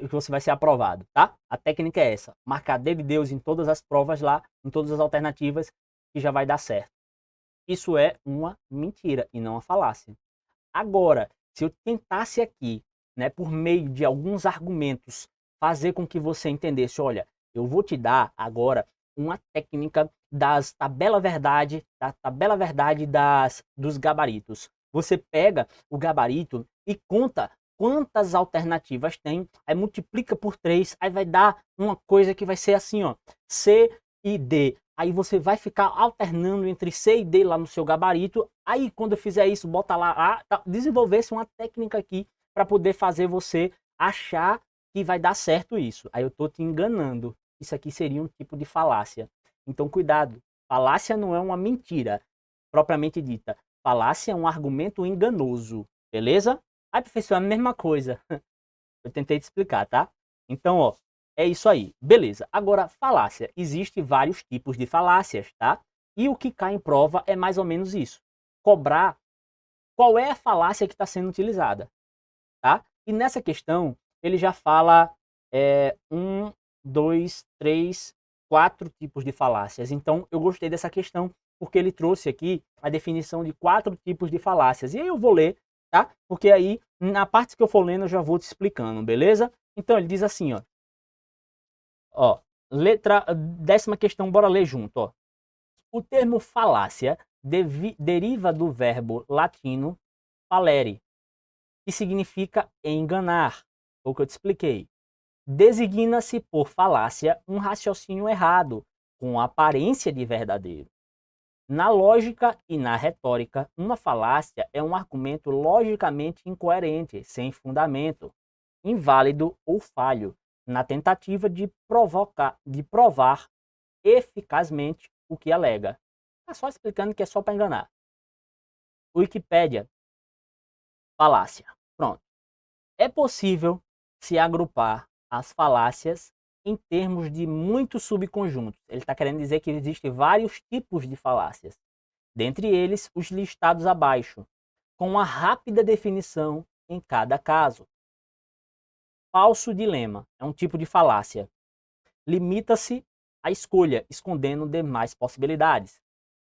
você vai ser aprovado, tá? A técnica é essa, marcar D de Deus em todas as provas lá, em todas as alternativas, que já vai dar certo. Isso é uma mentira e não uma falácia. Agora, se eu tentasse aqui, né, por meio de alguns argumentos, fazer com que você entendesse, olha, eu vou te dar agora uma técnica da tabela verdade dos gabaritos. Você pega o gabarito e conta quantas alternativas tem, aí multiplica por 3, aí vai dar uma coisa que vai ser assim, ó, C e D. Aí você vai ficar alternando entre C e D lá no seu gabarito. Aí quando eu fizer isso, bota lá, desenvolver-se uma técnica aqui para poder fazer você achar que vai dar certo isso. Aí eu tô te enganando. Isso aqui seria um tipo de falácia. Então cuidado, falácia não é uma mentira propriamente dita. Falácia é um argumento enganoso, beleza? Aí professor, é a mesma coisa. Eu tentei te explicar, tá? Então, ó, é isso aí. Beleza. Agora, falácia. Existem vários tipos de falácias, tá? E o que cai em prova é mais ou menos isso. Cobrar qual é a falácia que está sendo utilizada, tá? E nessa questão, ele já fala 2, 3, 4 tipos de falácias. Então, eu gostei dessa questão, porque ele trouxe aqui a definição de 4 tipos de falácias. E aí eu vou ler, tá? Porque aí, na parte que eu for lendo, eu já vou te explicando, beleza? Então, ele diz assim, ó, décima questão, bora ler junto, ó. O termo falácia deriva do verbo latino falere, que significa enganar, o que eu te expliquei. Designa-se por falácia um raciocínio errado, com aparência de verdadeiro. Na lógica e na retórica, uma falácia é um argumento logicamente incoerente, sem fundamento, inválido ou falho, na tentativa de provar eficazmente o que alega. Está só explicando que é só para enganar. Wikipédia, falácia. Pronto. É possível se agrupar as falácias em termos de muitos subconjuntos. Ele está querendo dizer que existem vários tipos de falácias, dentre eles os listados abaixo, com uma rápida definição em cada caso. Falso dilema é um tipo de falácia. Limita-se à escolha, escondendo demais possibilidades.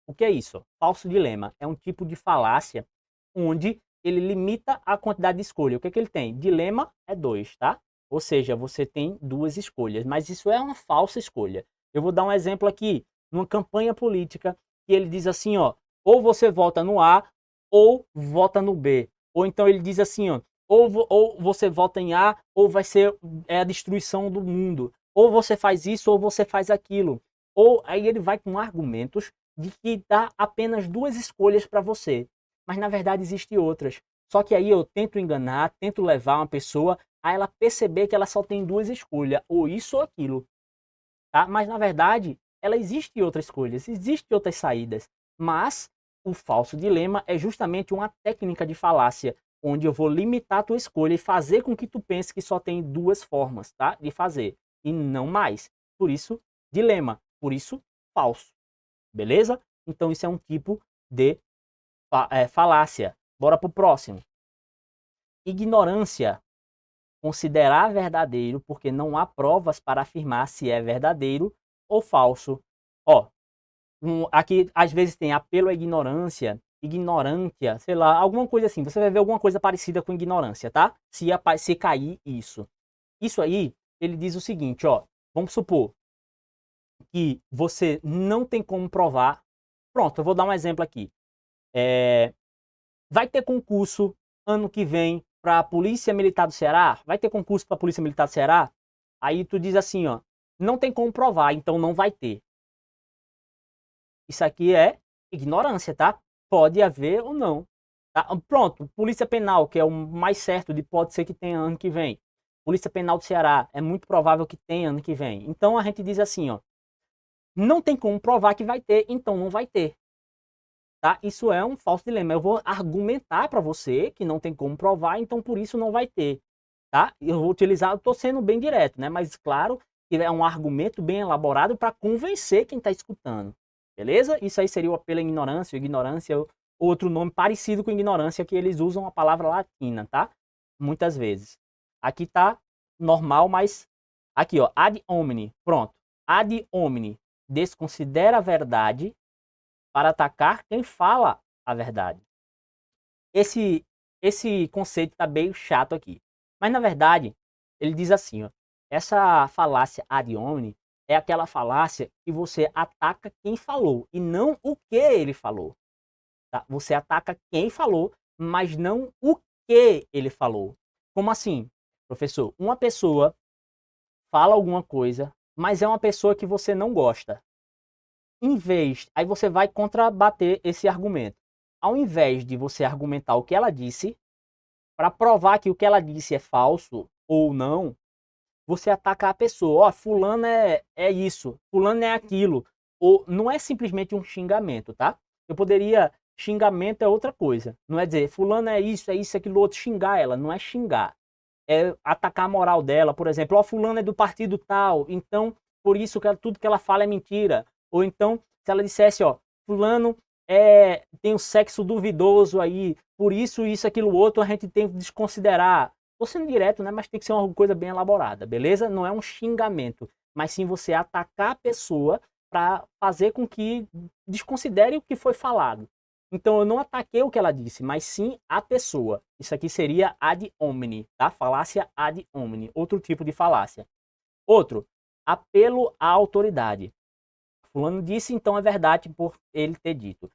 O que é isso? Falso dilema é um tipo de falácia onde ele limita a quantidade de escolha. O que é que ele tem? Dilema é 2, tá? Ou seja, você tem duas escolhas, mas isso é uma falsa escolha. Eu vou dar um exemplo aqui, numa campanha política, que ele diz assim, ó, ou você vota no A, ou vota no B. Ou então ele diz assim, ó, ou você vota em A, ou vai ser a destruição do mundo. Ou você faz isso, ou você faz aquilo. Ou aí ele vai com argumentos de que dá apenas duas escolhas para você. Mas na verdade existem outras. Só que aí eu tento enganar, tento levar uma pessoa a ela perceber que ela só tem duas escolhas, ou isso ou aquilo. Tá? Mas na verdade, ela existe outras escolhas, existem outras saídas. Mas o falso dilema é justamente uma técnica de falácia, onde eu vou limitar a tua escolha e fazer com que tu pense que só tem duas formas, tá? De fazer, e não mais. Por isso, dilema. Por isso, falso. Beleza? Então isso é um tipo de falácia. Bora pro próximo. Ignorância. Considerar verdadeiro porque não há provas para afirmar se é verdadeiro ou falso. Ó, aqui às vezes tem apelo à ignorância, ignorância, sei lá, alguma coisa assim. Você vai ver alguma coisa parecida com ignorância, tá? Se cair isso. Isso aí, ele diz o seguinte, ó. Vamos supor que você não tem como provar. Pronto, eu vou dar um exemplo aqui. Vai ter concurso ano que vem para a Polícia Militar do Ceará? Vai ter concurso para a Polícia Militar do Ceará? Aí tu diz assim, ó, não tem como provar, então não vai ter. Isso aqui é ignorância, tá? Pode haver ou não. Tá? Pronto, Polícia Penal, que é o mais certo de pode ser que tenha ano que vem. Polícia Penal do Ceará, é muito provável que tenha ano que vem. Então a gente diz assim, ó, não tem como provar que vai ter, então não vai ter. Tá? Isso é um falso dilema. Eu vou argumentar para você que não tem como provar, então por isso não vai ter. Tá? Eu vou utilizar, eu estou sendo bem direto, né? Mas claro que é um argumento bem elaborado para convencer quem está escutando. Beleza? Isso aí seria o apelo à ignorância. Ignorância, outro nome parecido com ignorância, que eles usam a palavra latina, tá? Muitas vezes. Aqui tá normal, mas aqui, ó, ad hominem. Pronto. Ad hominem desconsidera a verdade para atacar quem fala a verdade. Esse conceito está bem chato aqui. Mas na verdade, ele diz assim, ó, essa falácia ad hominem é aquela falácia que você ataca quem falou e não o que ele falou. Tá? Você ataca quem falou, mas não o que ele falou. Como assim? Professor, uma pessoa fala alguma coisa, mas é uma pessoa que você não gosta. Aí você vai contrabater esse argumento. Ao invés de você argumentar o que ela disse, para provar que o que ela disse é falso ou não, você ataca a pessoa. Ó, fulano é isso, fulano é aquilo. Ou não é simplesmente um xingamento, tá? Eu poderia... Xingamento é outra coisa. Não é dizer, fulano é isso, aquilo outro. Xingar ela, não é xingar. É atacar a moral dela, por exemplo. Ó, fulano é do partido tal, então por isso que tudo que ela fala é mentira. Ou então, se ela dissesse, ó, fulano tem um sexo duvidoso aí, por isso, aquilo outro, a gente tem que desconsiderar. Tô sendo direto, né? Mas tem que ser uma coisa bem elaborada, beleza? Não é um xingamento, mas sim você atacar a pessoa para fazer com que desconsidere o que foi falado. Então eu não ataquei o que ela disse, mas sim a pessoa. Isso aqui seria ad hominem, tá? Falácia ad hominem, outro tipo de falácia. Outro, apelo à autoridade. Fulano disse, então é verdade por ele ter dito.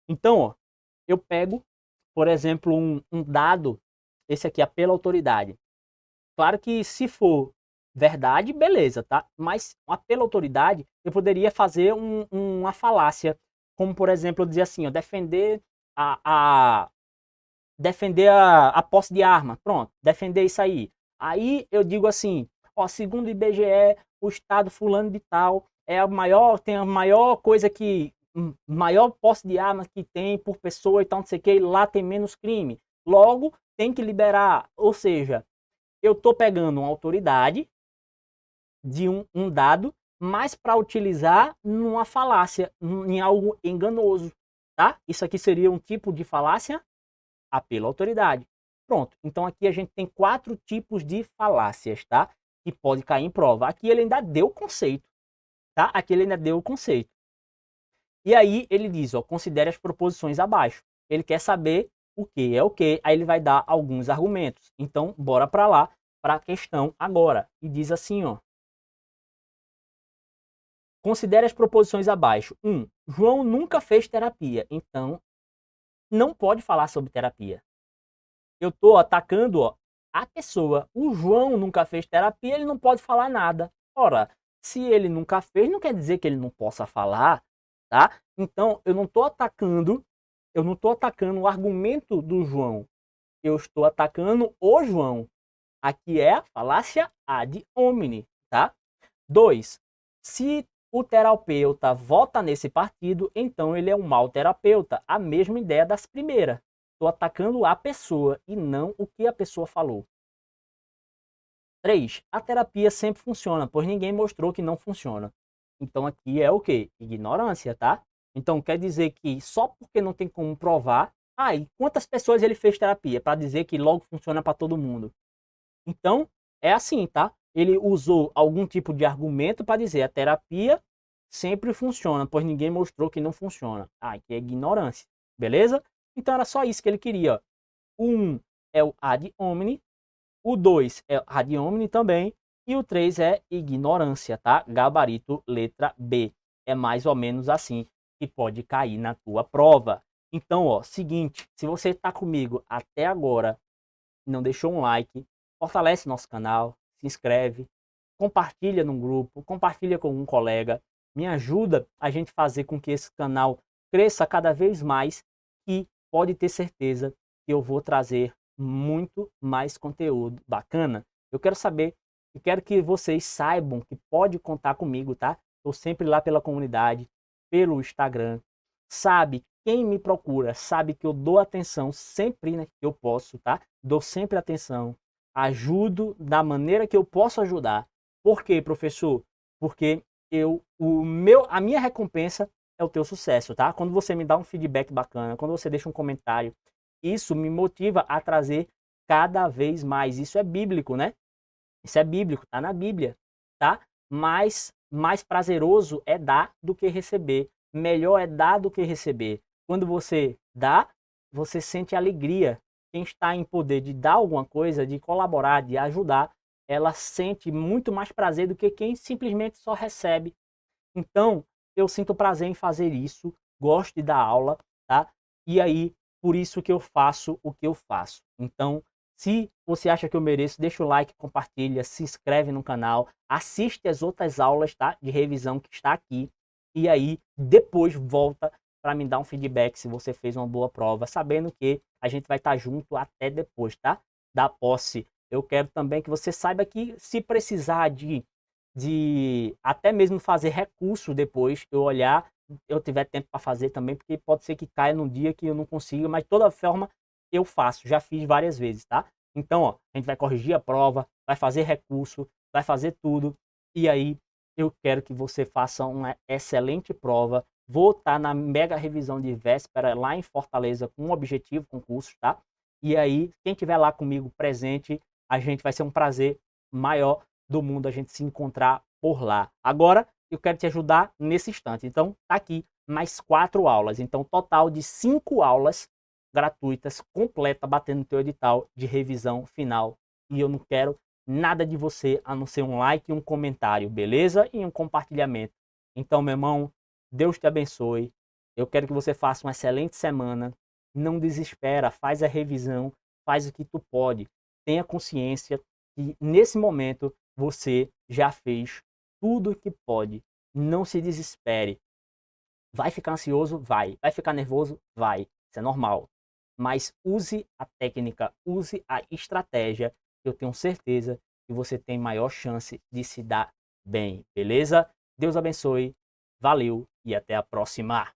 Então, ó, eu pego, por exemplo, um dado, esse aqui é pela autoridade. Claro que se for verdade, beleza, tá? Mas pela autoridade, eu poderia fazer uma falácia, como por exemplo, eu dizer assim, ó, defender a posse de arma, pronto, defender isso aí. Aí eu digo assim, ó, segundo o IBGE, o estado fulano de tal tem a maior coisa que, maior posse de armas que tem por pessoa e tal, não sei o que, lá tem menos crime. Logo, tem que liberar, ou seja, eu estou pegando uma autoridade de um dado, mas para utilizar numa falácia, em algo enganoso, tá? Isso aqui seria um tipo de falácia? Apelo à autoridade. Pronto, então aqui a gente tem 4 tipos de falácias, tá? Que pode cair em prova. Aqui ele ainda deu o conceito, tá? Aqui ele ainda deu o conceito. E aí ele diz, ó, considere as proposições abaixo. Ele quer saber o que é o que, aí ele vai dar alguns argumentos. Então, bora para lá, para a questão agora. E diz assim, ó. Considere as proposições abaixo. 1. João nunca fez terapia, então não pode falar sobre terapia. Eu estou atacando, ó, a pessoa. O João nunca fez terapia, ele não pode falar nada. Ora, se ele nunca fez, não quer dizer que ele não possa falar, tá? Então, eu não estou atacando o argumento do João. Eu estou atacando o João. Aqui é a falácia ad hominem, tá? 2. Se o terapeuta vota nesse partido, então ele é um mau terapeuta. A mesma ideia das primeiras. Estou atacando a pessoa e não o que a pessoa falou. 3. A terapia sempre funciona, pois ninguém mostrou que não funciona. Então aqui é o quê? Ignorância, tá? Então quer dizer que só porque não tem como provar, e quantas pessoas ele fez terapia para dizer que logo funciona para todo mundo? Então é assim, tá? Ele usou algum tipo de argumento para dizer a terapia sempre funciona, pois ninguém mostrou que não funciona. Que é ignorância, beleza? Então era só isso que ele queria. O 1 é o ad hominem, o 2 é ad hominem também, e o 3 é ignorância, tá? Gabarito letra B. É mais ou menos assim que pode cair na tua prova. Então, ó, seguinte, se você está comigo até agora, não deixou um like, fortalece nosso canal, se inscreve, compartilha no grupo, compartilha com um colega, me ajuda a gente fazer com que esse canal cresça cada vez mais e pode ter certeza que eu vou trazer muito mais conteúdo bacana. Eu quero saber e quero que vocês saibam que pode contar comigo, tá? Estou sempre lá pela comunidade, pelo Instagram. Sabe, quem me procura sabe que eu dou atenção sempre, né, que eu posso, tá? Dou sempre atenção, ajudo da maneira que eu posso ajudar. Por quê, professor? Porque a minha recompensa é o teu sucesso, tá? Quando você me dá um feedback bacana, quando você deixa um comentário, isso me motiva a trazer cada vez mais. Isso é bíblico, né? Isso é bíblico, tá na Bíblia, tá? Mas mais prazeroso é dar do que receber. Melhor é dar do que receber. Quando você dá, você sente alegria. Quem está em poder de dar alguma coisa, de colaborar, de ajudar, ela sente muito mais prazer do que quem simplesmente só recebe. Então, eu sinto prazer em fazer isso, gosto de dar aula, tá? E aí, por isso que eu faço o que eu faço. Então, se você acha que eu mereço, deixa o like, compartilha, se inscreve no canal, assiste as outras aulas, tá? De revisão que está aqui. E aí, depois volta para me dar um feedback se você fez uma boa prova, sabendo que a gente vai estar junto até depois, tá? Da posse. Eu quero também que você saiba que se precisar de até mesmo fazer recurso depois, eu tiver tempo para fazer também, porque pode ser que caia num dia que eu não consiga, mas de toda forma eu faço, já fiz várias vezes, tá? Então, ó, a gente vai corrigir a prova, vai fazer recurso, vai fazer tudo, e aí eu quero que você faça uma excelente prova. Vou estar na mega revisão de véspera lá em Fortaleza com um objetivo concurso, tá? E aí, quem estiver lá comigo presente, a gente vai ser um prazer maior do mundo a gente se encontrar por lá. Agora, eu quero te ajudar nesse instante. Então, tá aqui mais 4 aulas. Então, total de 5 aulas gratuitas, completa, batendo no teu edital de revisão final. E eu não quero nada de você, a não ser um like e um comentário, beleza? E um compartilhamento. Então, meu irmão, Deus te abençoe. Eu quero que você faça uma excelente semana. não desespera, faz a revisão, faz o que tu pode. Tenha consciência que nesse momento você já fez tudo o que pode. Não se desespere. Vai ficar ansioso? Vai. Vai ficar nervoso? Vai. Isso é normal. Mas use a técnica, use a estratégia. Eu tenho certeza que você tem maior chance de se dar bem, beleza? Deus abençoe. Valeu e até a próxima.